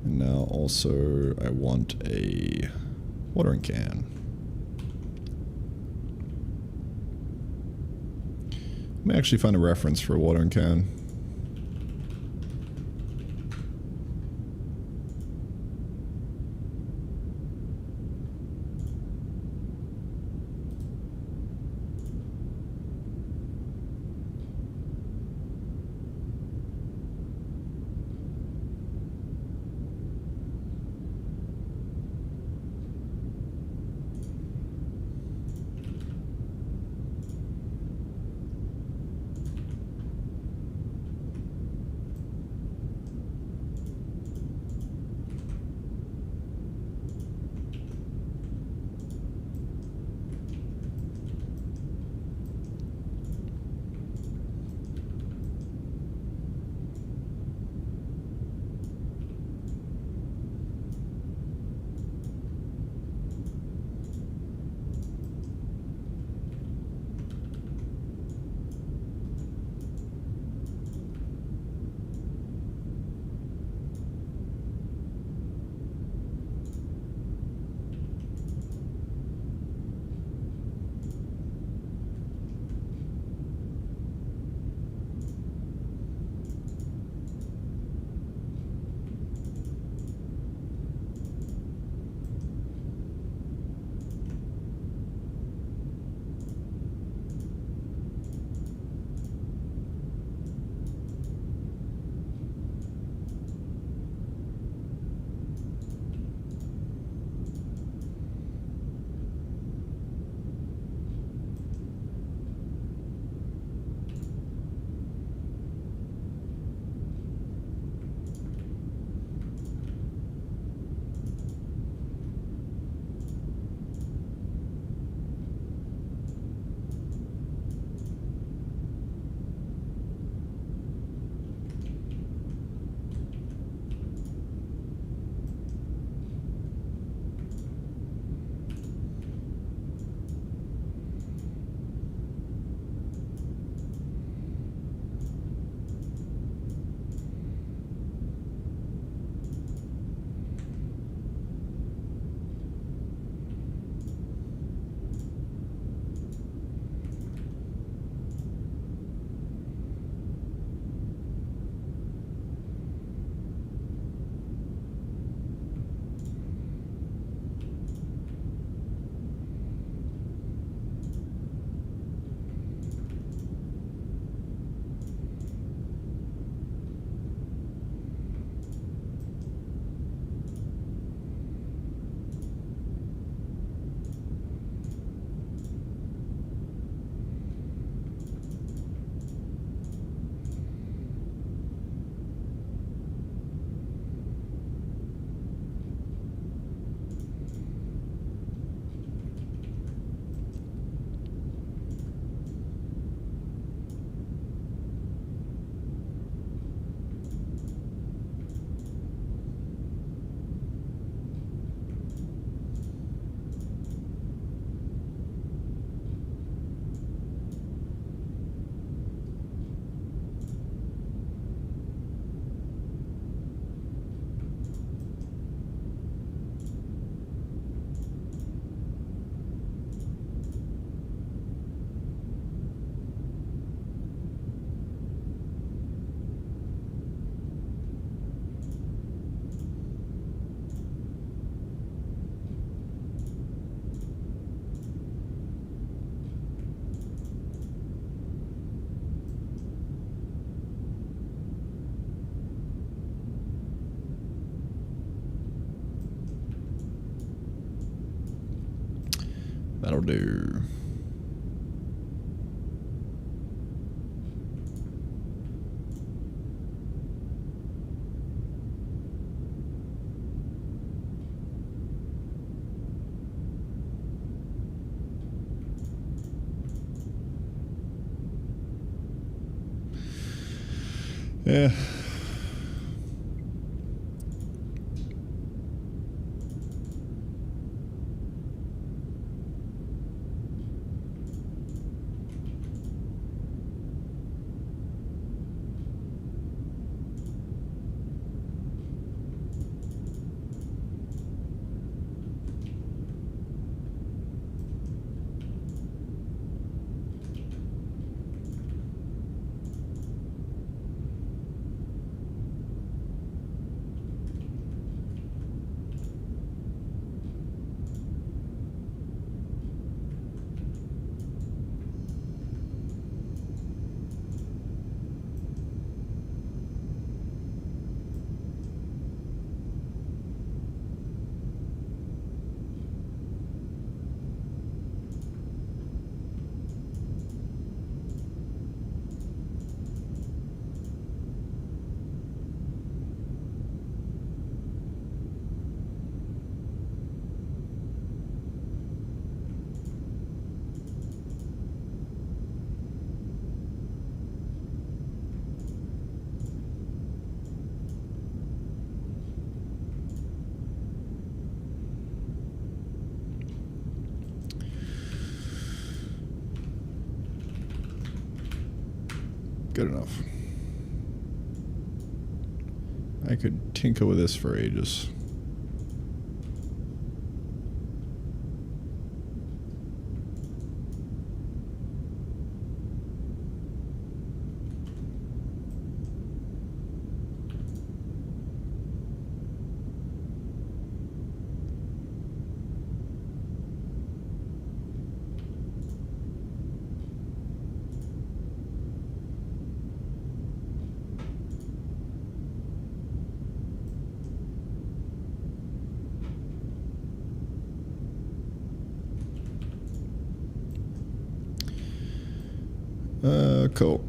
And now also I want a watering can. Let me actually find a reference for a watering can. That'll do. Yeah. Good enough. I could tinker with this for ages. Cool.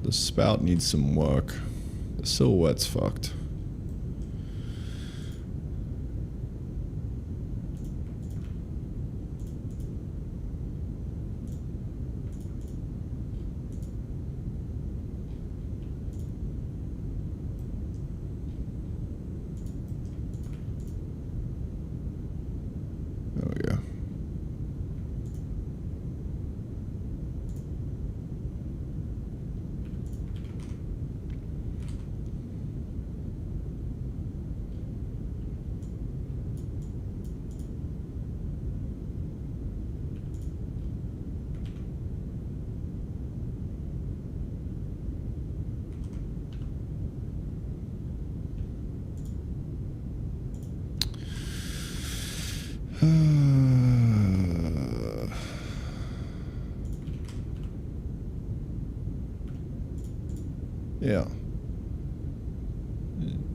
The spout needs some work. The silhouette's fucked. There we go. Yeah.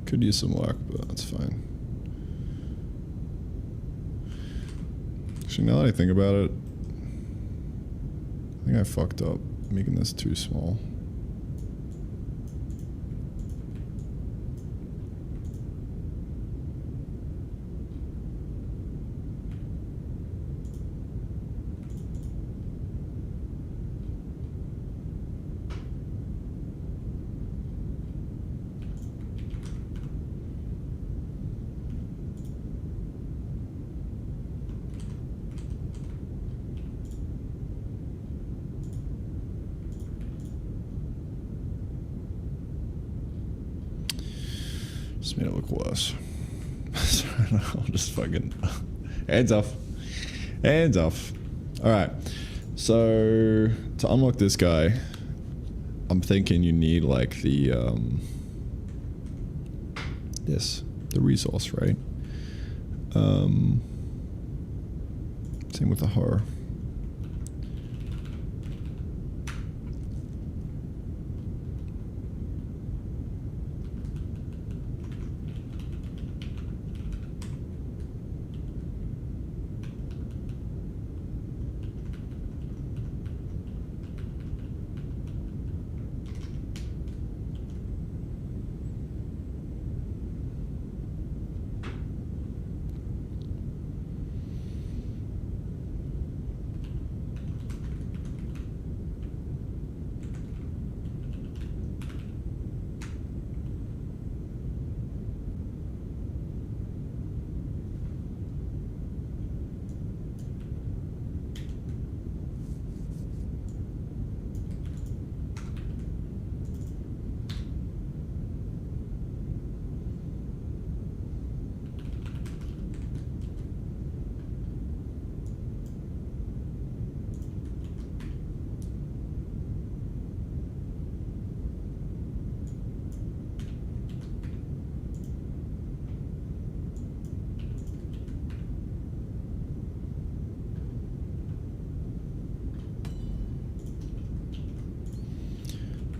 Could use some luck, but that's fine. Actually, now that I think about it, I think I fucked up making this too small. Just made it look worse. I'll just fucking hands off. Hands off. Alright. So to unlock this guy, I'm thinking you need like the the resource, right? Same with the horror.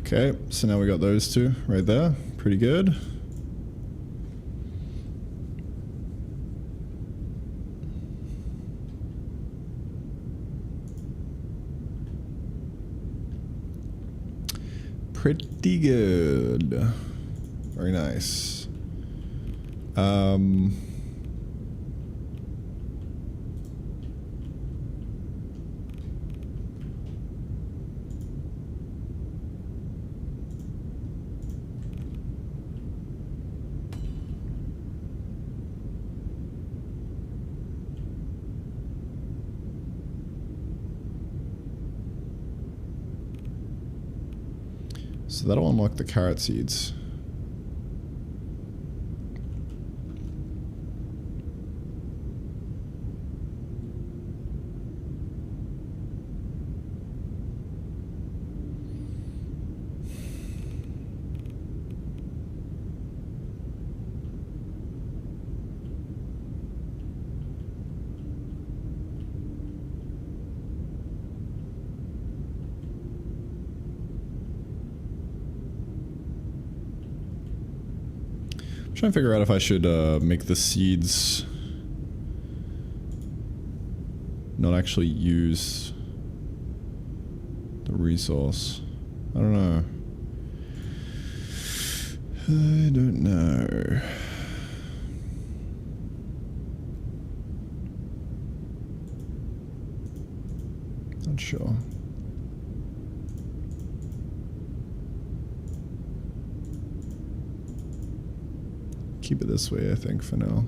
Okay, so now we got those two right there. Pretty good. Pretty good. Very nice. So that'll unlock the carrot seeds. Trying to figure out if I should make the seeds not actually use the resource. I don't know. I don't know. Not sure. Keep it this way, I think, for now.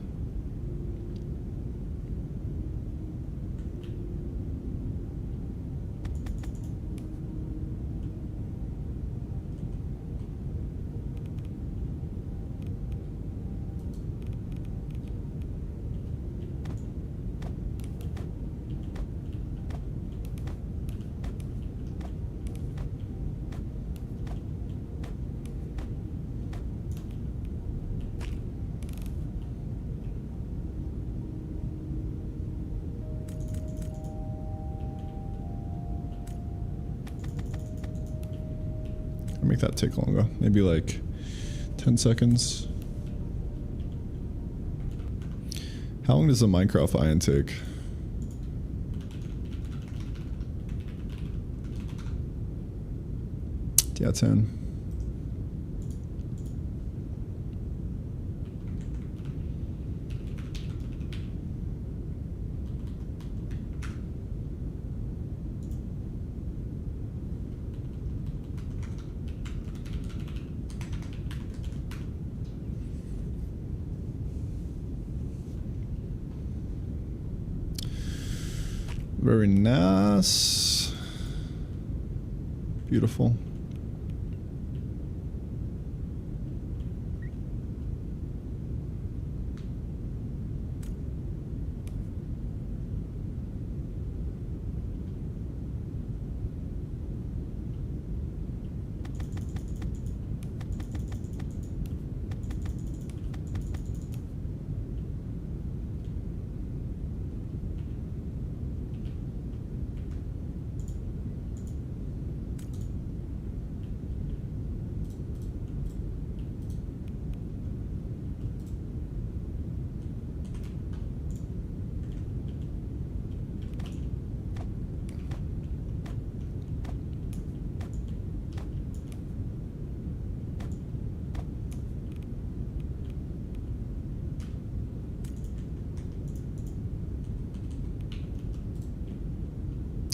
Make that take longer. Maybe like 10 seconds. How long does a Minecraft iron take? Yeah, 10. Very nice. Beautiful.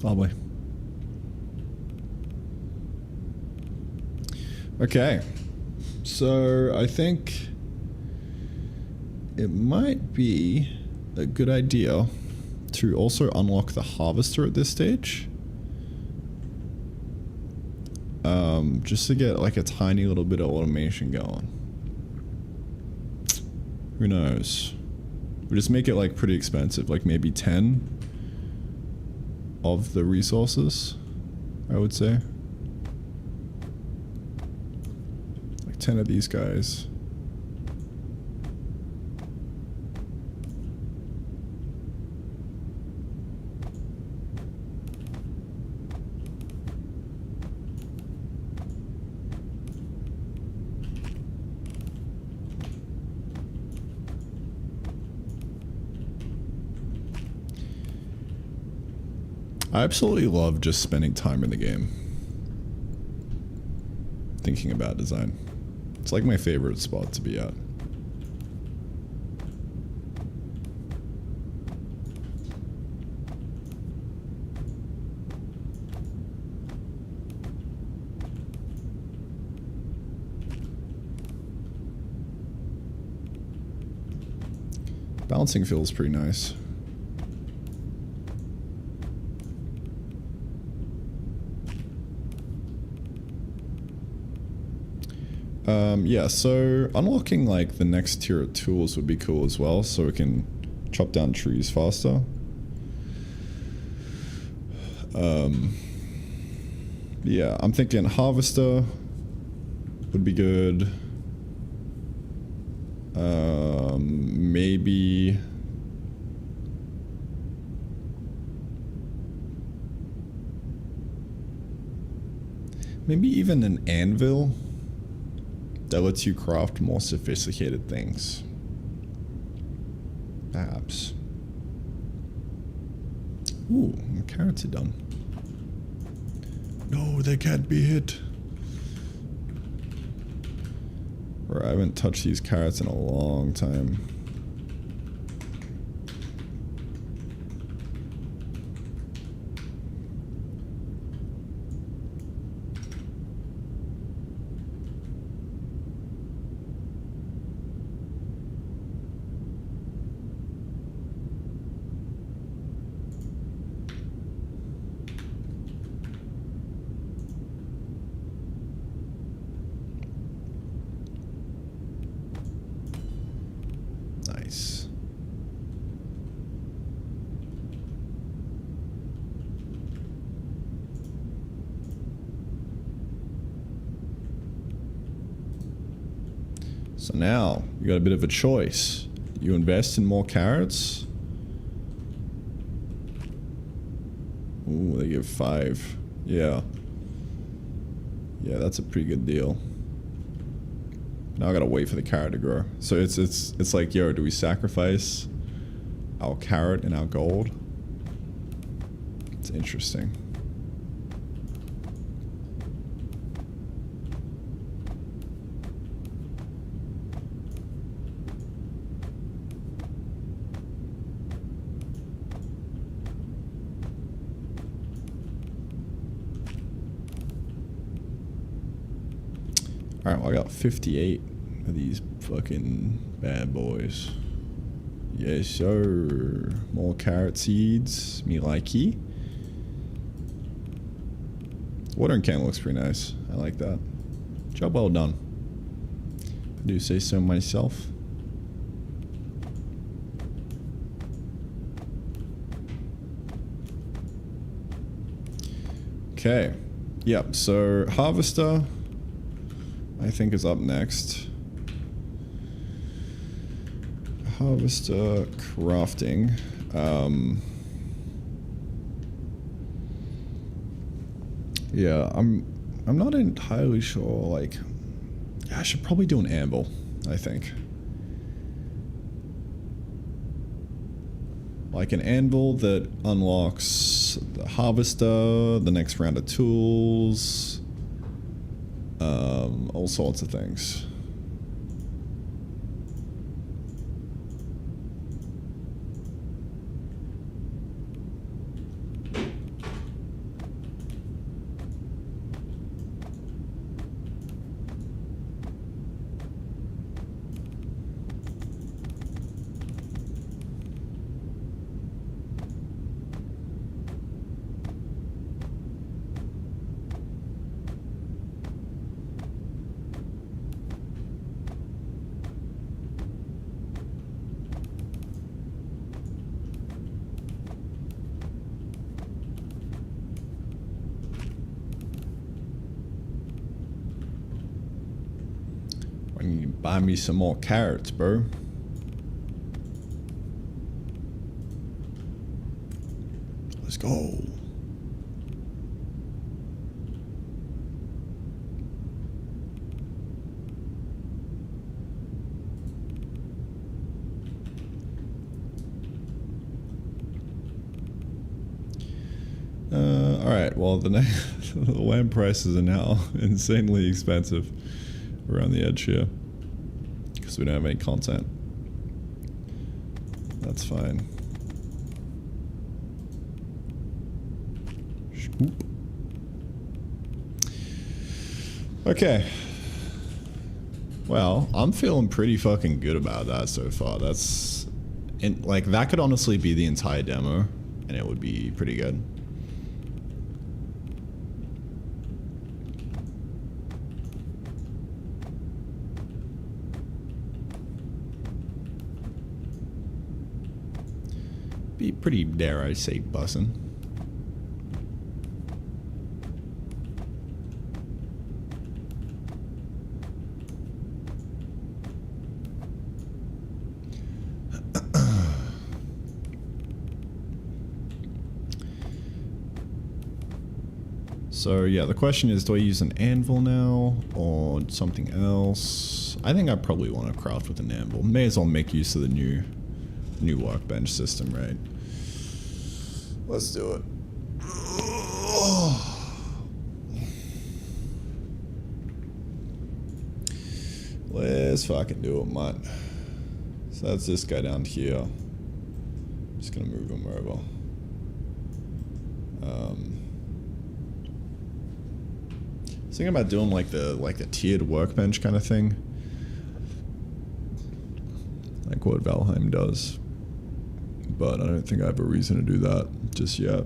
Lovely. Okay. So I think it might be a good idea to also unlock the harvester at this stage. Just to get like a tiny little bit of automation going. Who knows? We'll just make it like pretty expensive, like maybe 10 of the resources, I would say. Like 10 of these guys. I absolutely love just spending time in the game thinking about design. It's like my favorite spot to be at. Balancing feels pretty nice. Yeah, so unlocking like the next tier of tools would be cool as well, so we can chop down trees faster. Yeah, I'm thinking harvester would be good. Maybe even an anvil that lets you craft more sophisticated things. Perhaps. Ooh, the carrots are done. No, they can't be hit. Or I haven't touched these carrots in a long time. Nice. So now, you got a bit of a choice. You invest in more carrots. Ooh, they give 5. Yeah. Yeah, that's a pretty good deal. Now I gotta wait for the carrot to grow. So it's like, yo, do we sacrifice our carrot and our gold? It's interesting. Alright, well I got 58 of these fucking bad boys. Yes sir. More carrot seeds. Me likey. Watering can looks pretty nice. I like that. Job well done. I do say so myself. Okay. Yep, so harvester I think is up next. Harvester crafting. Yeah, I'm not entirely sure. Like, yeah, I should probably do an anvil, I think. Like an anvil that unlocks the harvester, the next round of tools, all sorts of things. I need to buy me some more carrots, bro. Let's go. Alright, well, the land prices are now insanely expensive around the edge here. Because we don't have any content. That's fine. Swoop. Okay. Well, I'm feeling pretty fucking good about that so far. That's... And, like, that could honestly be the entire demo, and it would be pretty good. Be pretty, dare I say, bussin'. So yeah, the question is, do I use an anvil now or something else? I think I probably want to craft with an anvil. May as well make use of the new workbench system, right? Let's do it. Let's fucking do it, man. So that's this guy down here. I'm just gonna move him over. I was thinking about doing like the tiered workbench kind of thing, like what Valheim does, but I don't think I have a reason to do that just yet.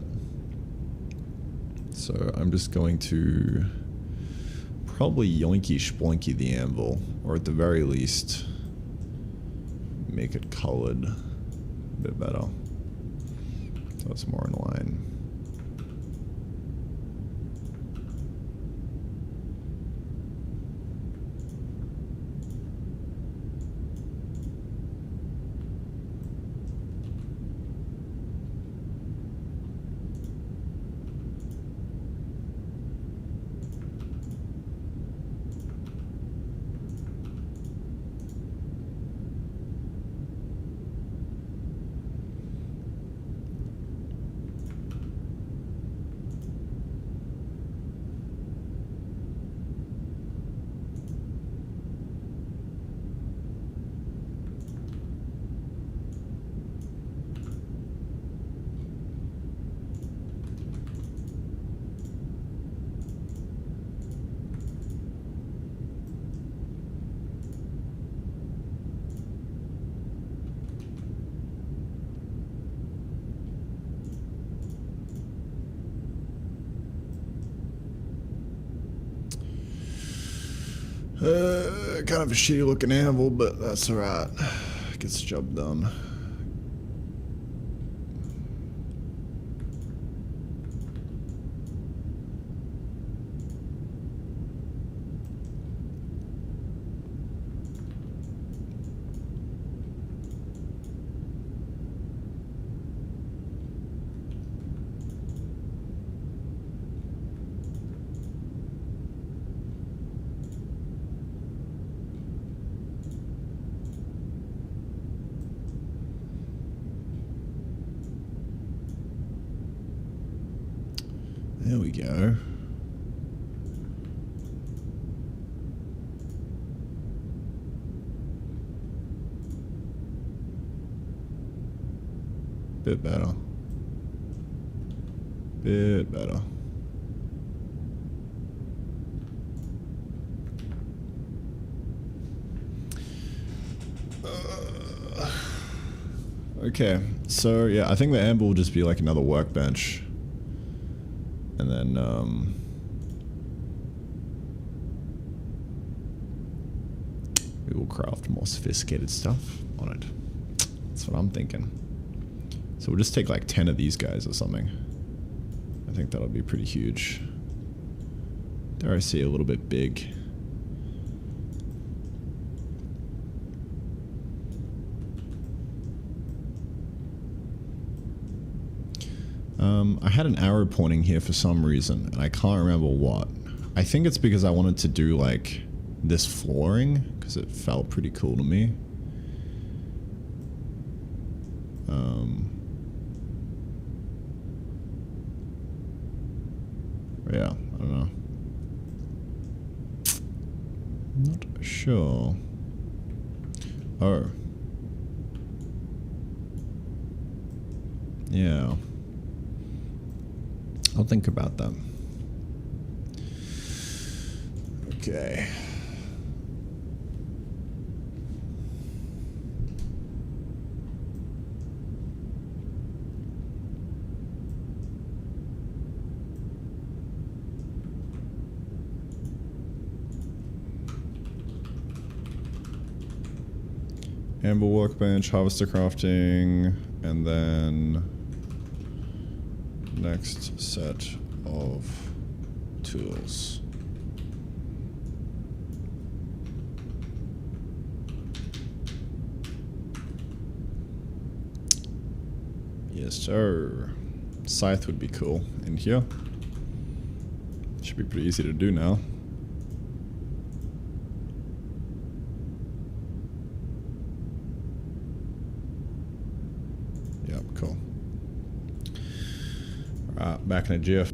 So I'm just going to probably yoinky sploinky the anvil, or at the very least make it colored a bit better, so it's more in line. Kind of a shitty looking anvil, but that's alright. Gets the job done. There we go. Bit better. Bit better. Okay, so yeah, I think the anvil will just be like another workbench. And then, we will craft more sophisticated stuff on it. That's what I'm thinking. So we'll just take like 10 of these guys or something. I think that'll be pretty huge. Dare I say a little bit big. I had an arrow pointing here for some reason, and I can't remember what. I think it's because I wanted to do, like, this flooring, because it felt pretty cool to me. Yeah, I don't know. Not sure. Oh. Yeah. I'll think about that. Okay. Amber workbench, harvester crafting, and then next set of tools. Yes, sir. Scythe would be cool in here. Should be pretty easy to do now. Yep, cool. Alright, back in a jiff.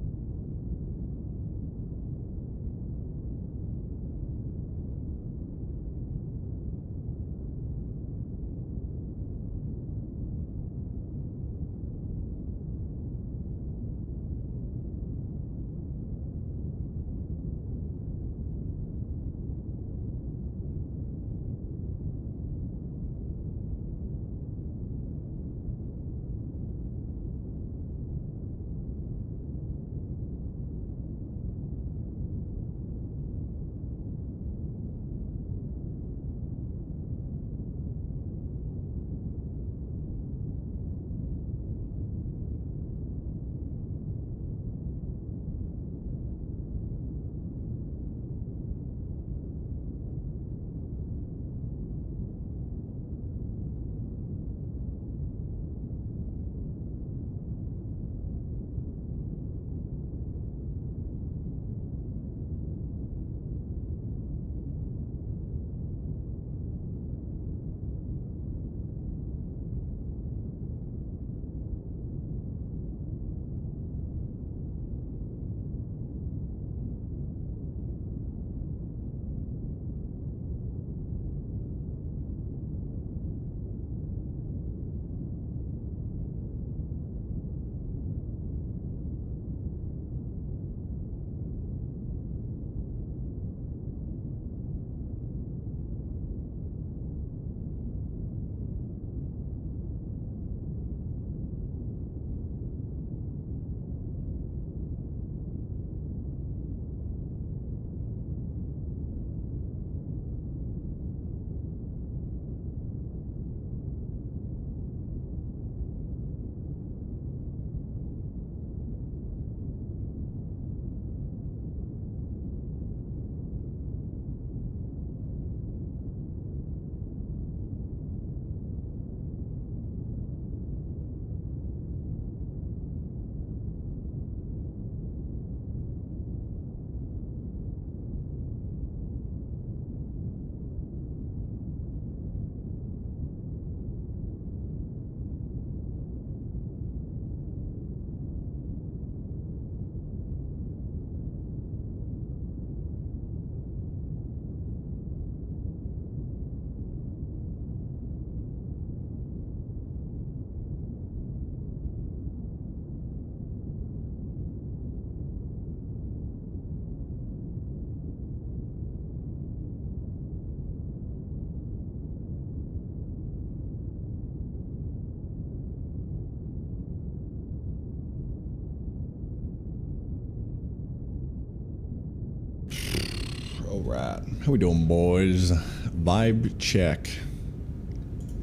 Alright, how we doing, boys? Vibe check.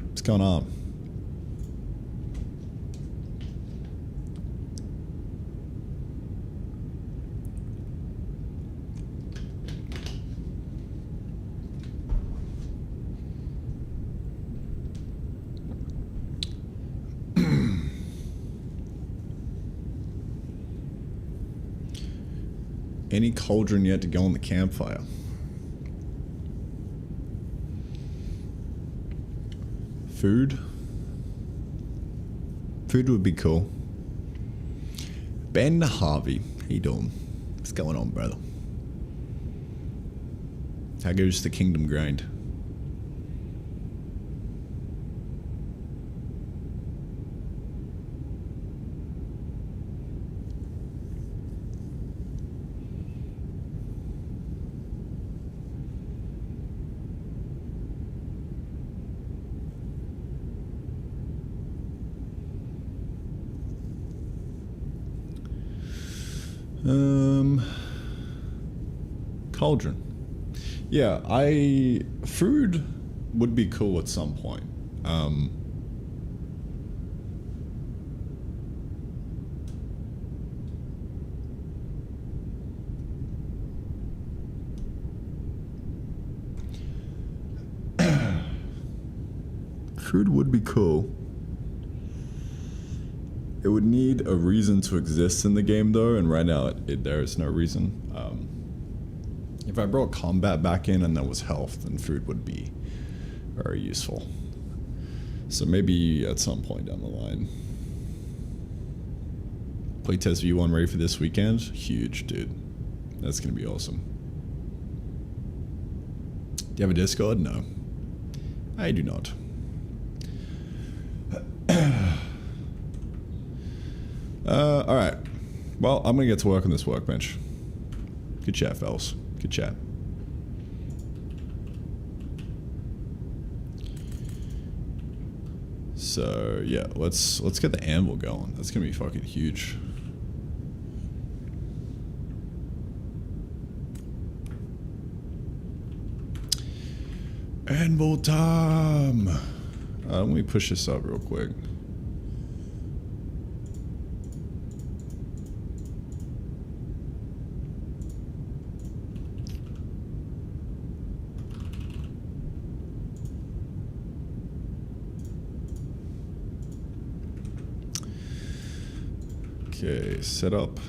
What's going on? Any cauldron yet to go on the campfire? Food? Food would be cool. Ben Harvey, how you doing? What's going on, brother? How goes the kingdom grind? Cauldron. Yeah, food would be cool at some point. Food would be cool. It would need a reason to exist in the game though, and right now there is no reason. If I brought combat back in and there was health, then food would be very useful. So maybe at some point down the line. Playtest V1 ready for this weekend? Huge, dude. That's gonna be awesome. Do you have a Discord? No. I do not. Alright. Well, I'm gonna get to work on this workbench. Good chat, fellas. Good chat. So, yeah, let's get the anvil going. That's gonna be fucking huge. Anvil time! Let me push this up real quick. Okay, set up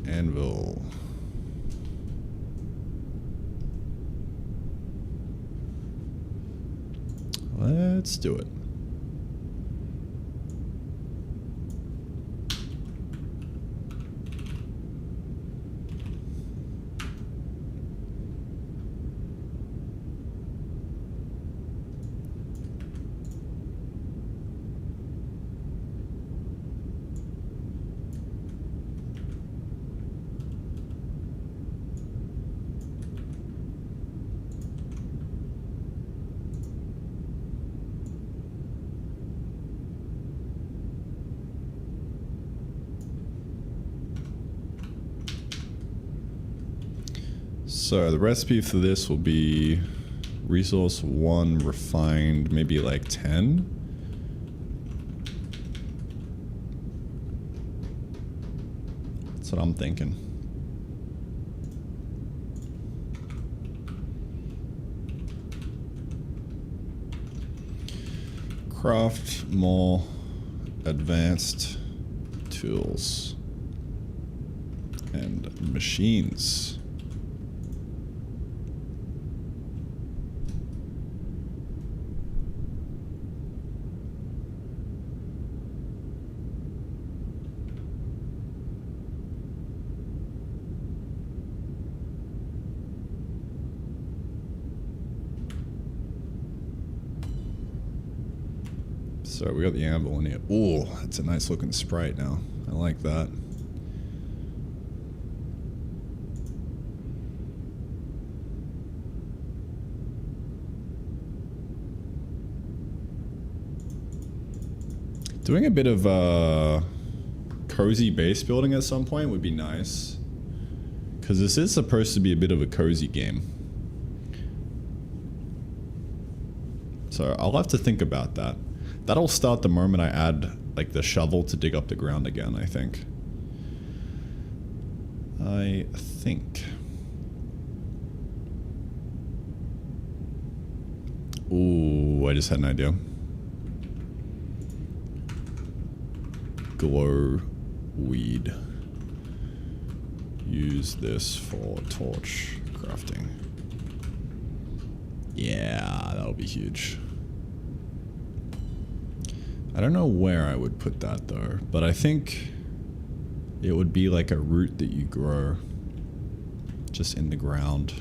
anvil. Let's do it. So the recipe for this will be resource 1 refined, maybe like 10. That's what I'm thinking. Craft more advanced tools and machines. So we got the anvil in here. Ooh, that's a nice looking sprite now. I like that. Doing a bit of cozy base building at some point would be nice. Because this is supposed to be a bit of a cozy game. So I'll have to think about that. That'll start the moment I add, like, the shovel to dig up the ground again, I think. Ooh, I just had an idea. Glow weed. use this for torch crafting. Yeah, that'll be huge. I don't know where I would put that though, but I think it would be like a root that you grow just in the ground.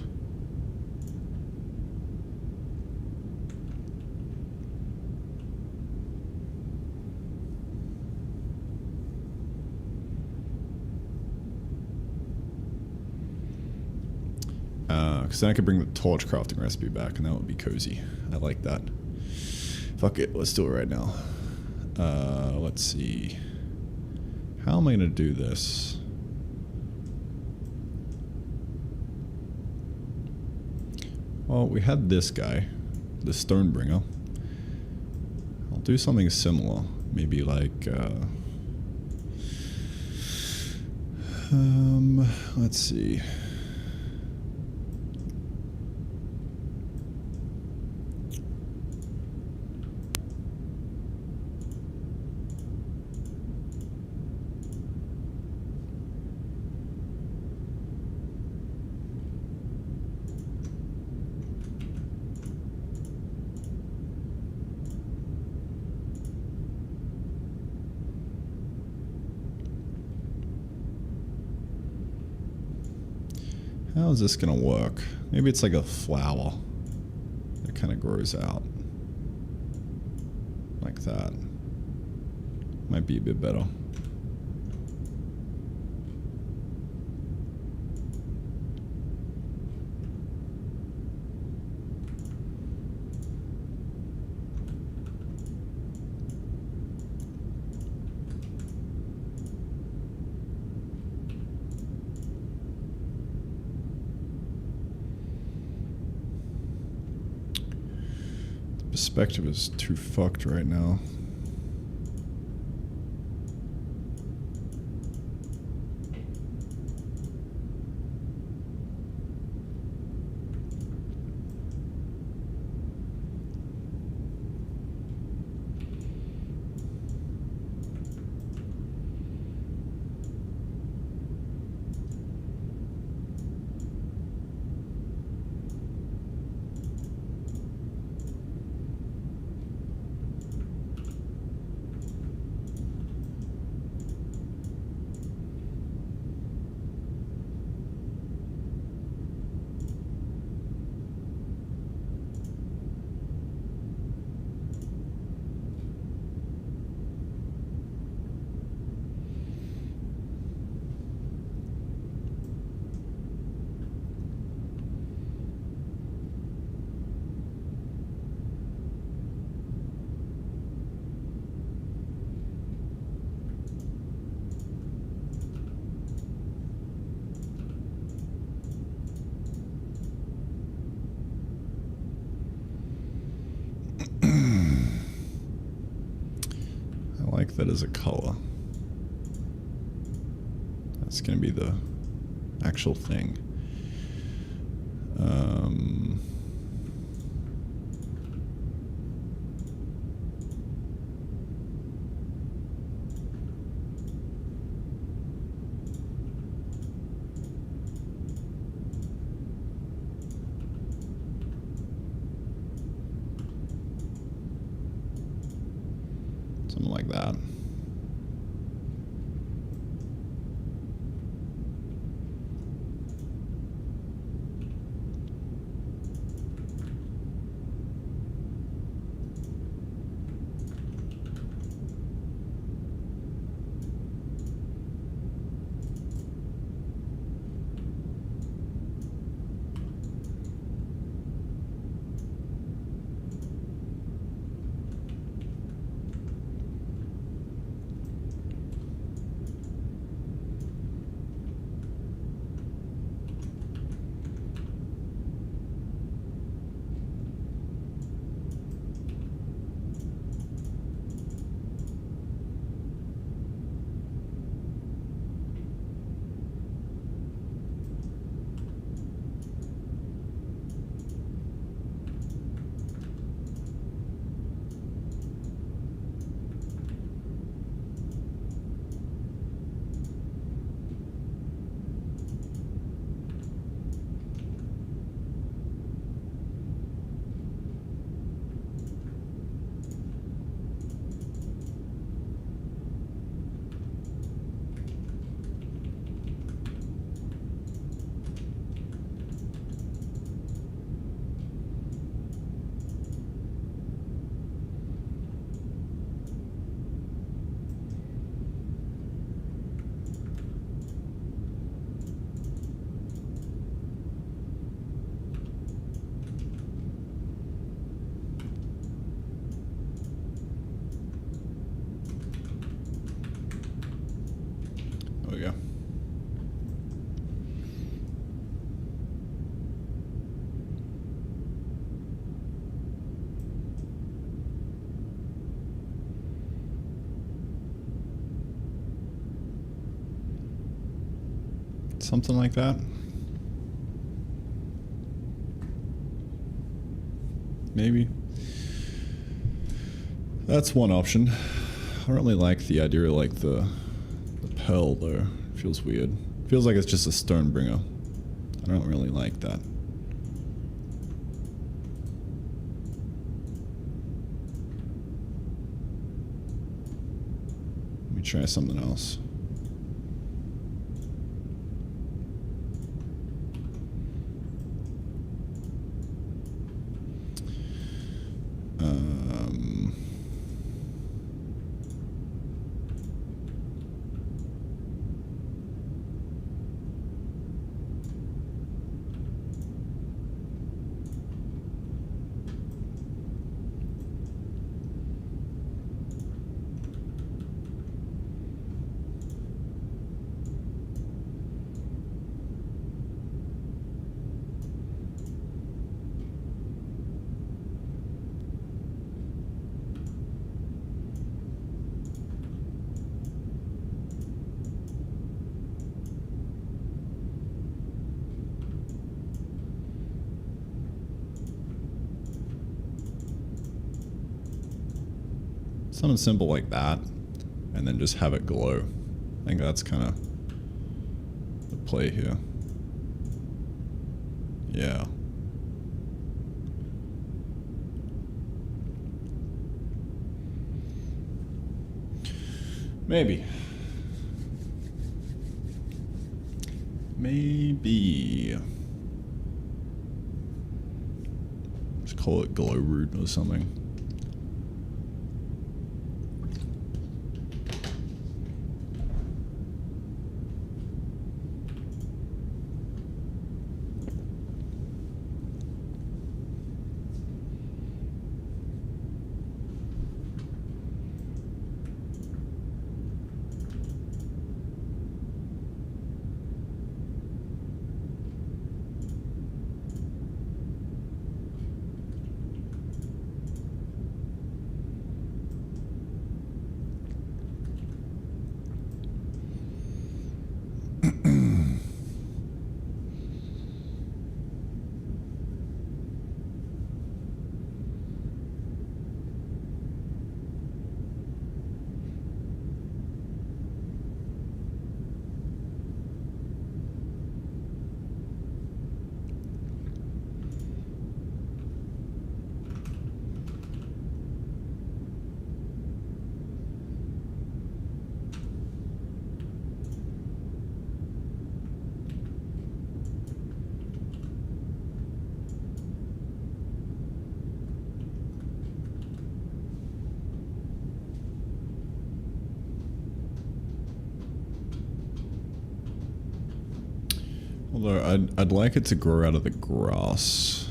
Because then I could bring the torch crafting recipe back and that would be cozy. I like that. Fuck it, let's do it right now. Let's see. How am I gonna do this? Well, we had this guy, the Stonebringer. I'll do something similar. Maybe like, let's see. How is this gonna work? Maybe it's like a flower that kind of grows out. Like that. Might be a bit better. Perspective is too fucked right now. That is a color. That's gonna be the actual thing. Something like that. Something like that. Maybe. That's one option. I don't really like the idea of like the pearl though. Feels weird. Feels like it's just a stone bringer. I don't really like that. Let me try something else. Something simple like that, and then just have it glow. I think that's kind of the play here. Yeah. Maybe. Maybe. Just call it glow root or something. Although I'd like it to grow out of the grass.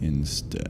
Instead.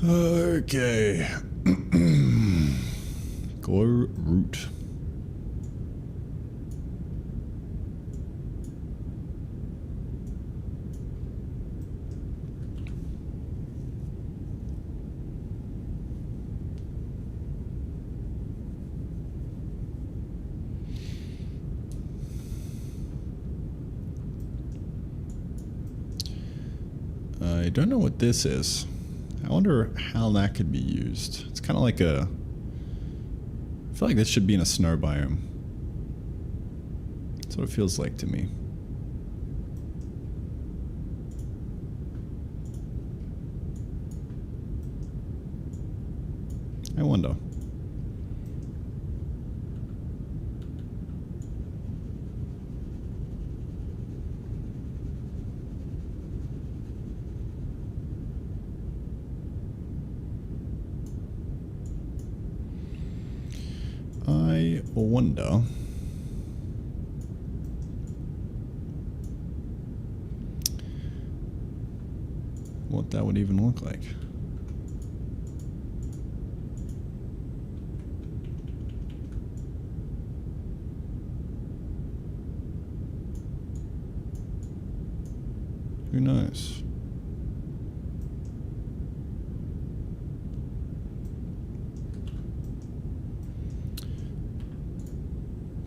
Okay. Glow root. I don't know what this is. I wonder how that could be used. It's kind of like a... I feel like this should be in a snow biome. That's what it feels like to me. I wonder. I wonder what that would even look like. Who knows?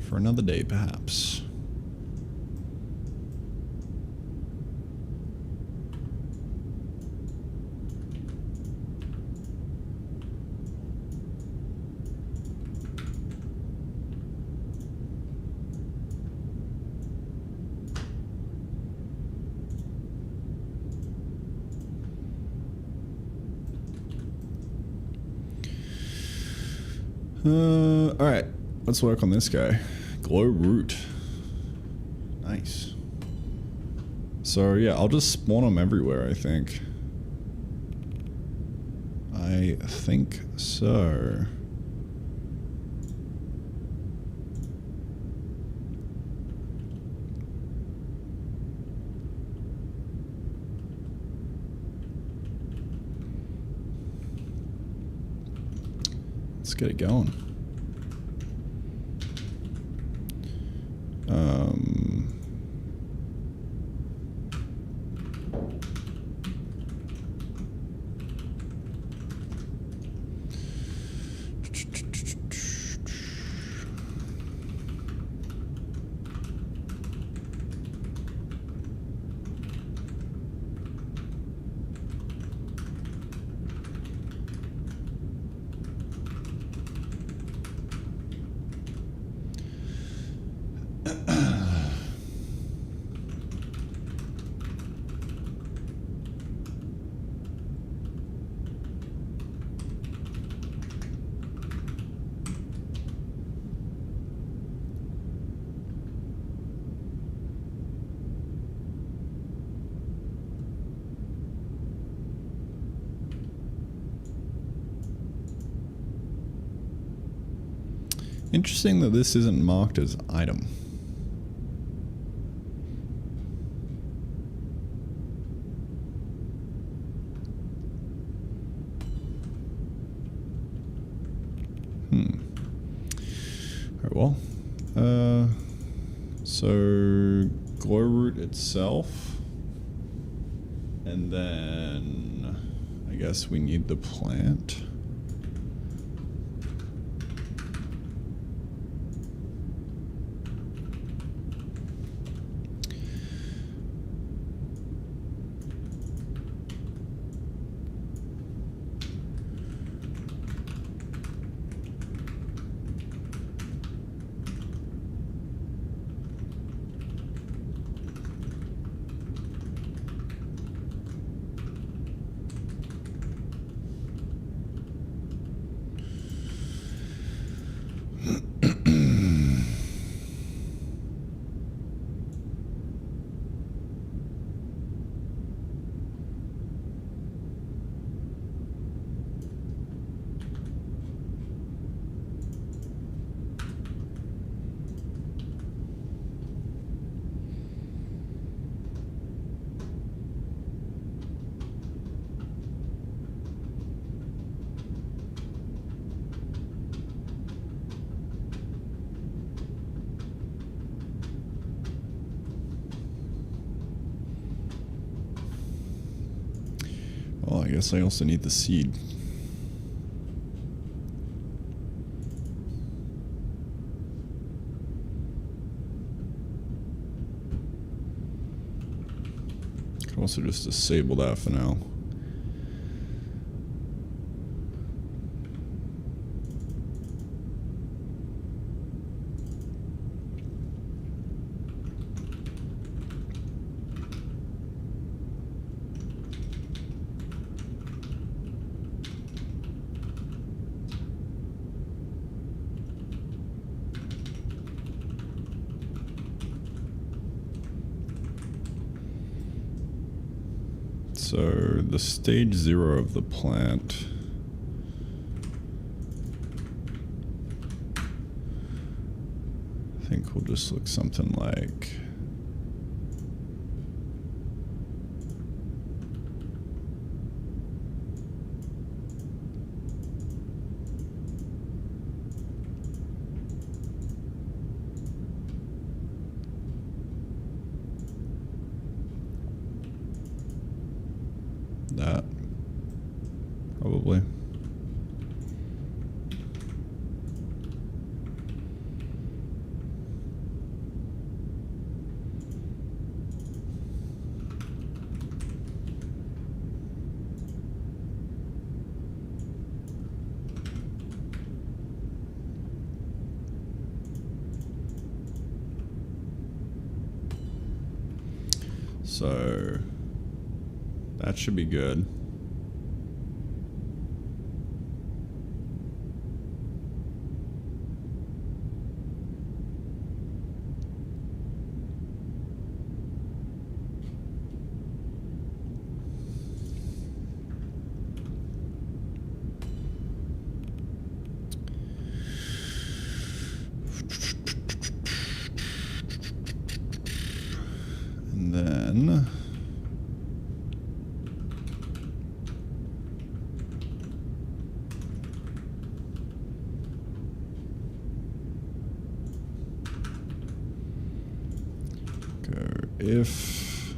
For another day, perhaps. All right, let's work on this guy. Glow root. Nice. So yeah, I'll just spawn them everywhere, I think. I think so. Let's get it going. Interesting that this isn't marked as item. Alright, well. So glow root itself. And then I guess we need the plant. Oh, I guess I also need the seed. Could also just disable that for now. So the stage 0 of the plant. I think will just look something like that, probably. So that should be good. And then if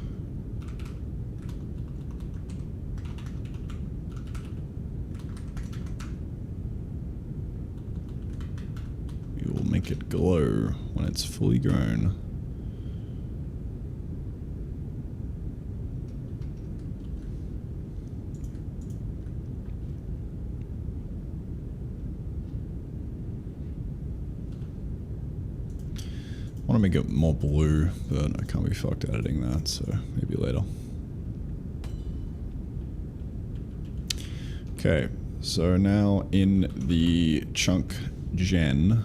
we will make it glow when it's fully grown. I want to make it more blue, but I can't be fucked editing that, so maybe later. Okay, so now in the chunk gen,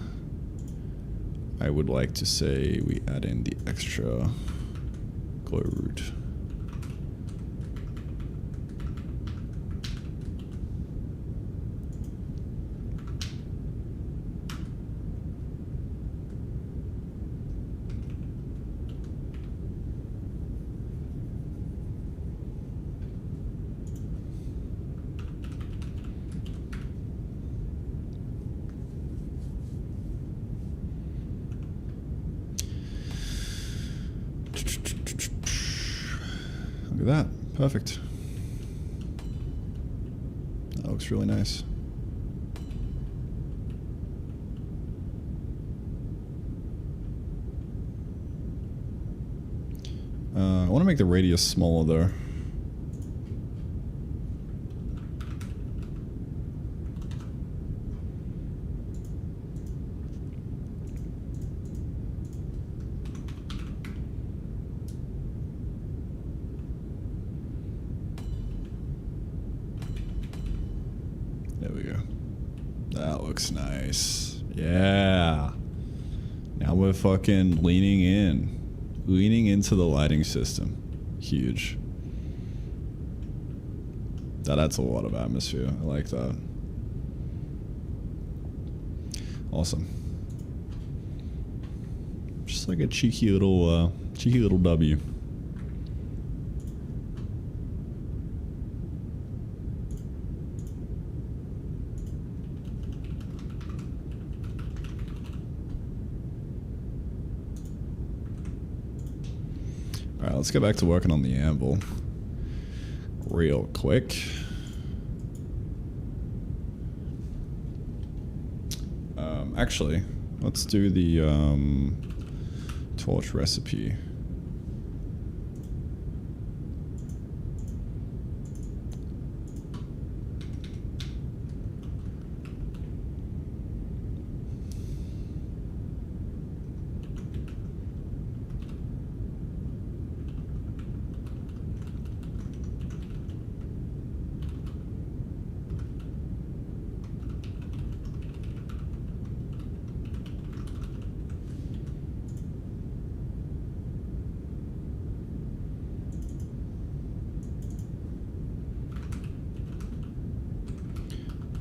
I would like to say we add in the extra glow root. Look at that. Perfect. That looks really nice. I want to make the radius smaller though. There we go. That looks nice. Yeah. Now we're fucking leaning in. Leaning into the lighting system. Huge. That adds a lot of atmosphere. I like that. Awesome. Just like a cheeky little W. Alright, let's get back to working on the anvil real quick. Actually, let's do the torch recipe.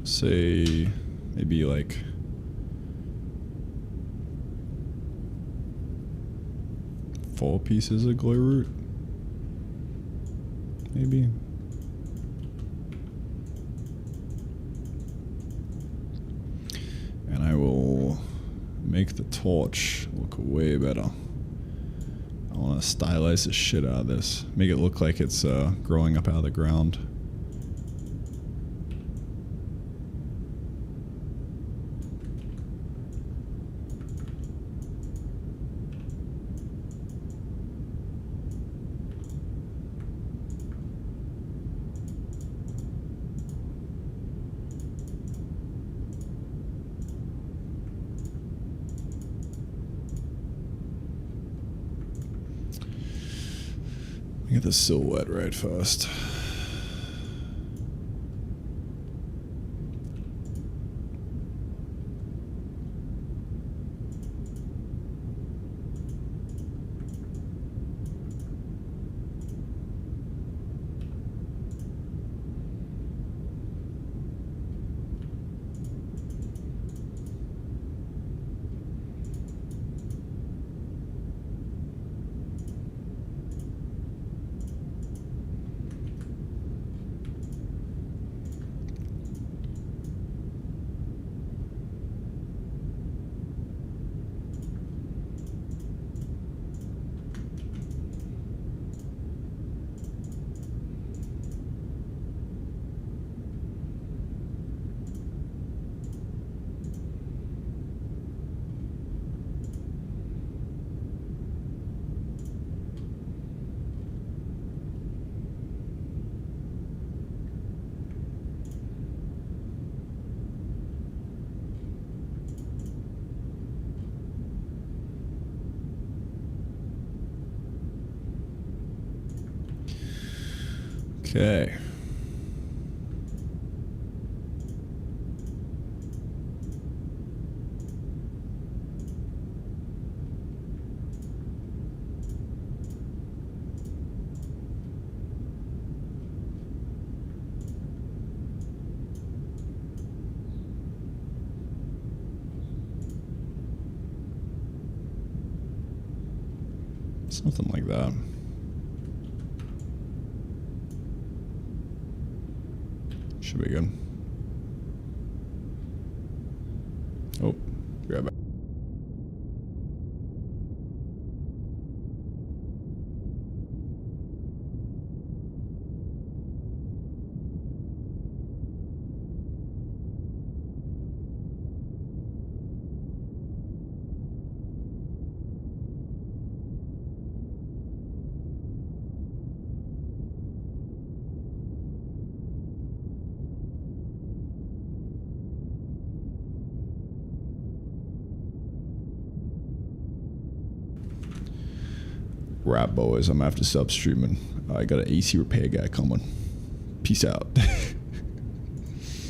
Say maybe like four pieces of glow root, maybe. And I will make the torch look way better. I want to stylize the shit out of this, make it look like it's growing up out of the ground. Get the silhouette right first. Okay. Something like that. Should be good. Oh, grab it. Rap boys, I'm after sub streaming. I got an AC repair guy coming. Peace out.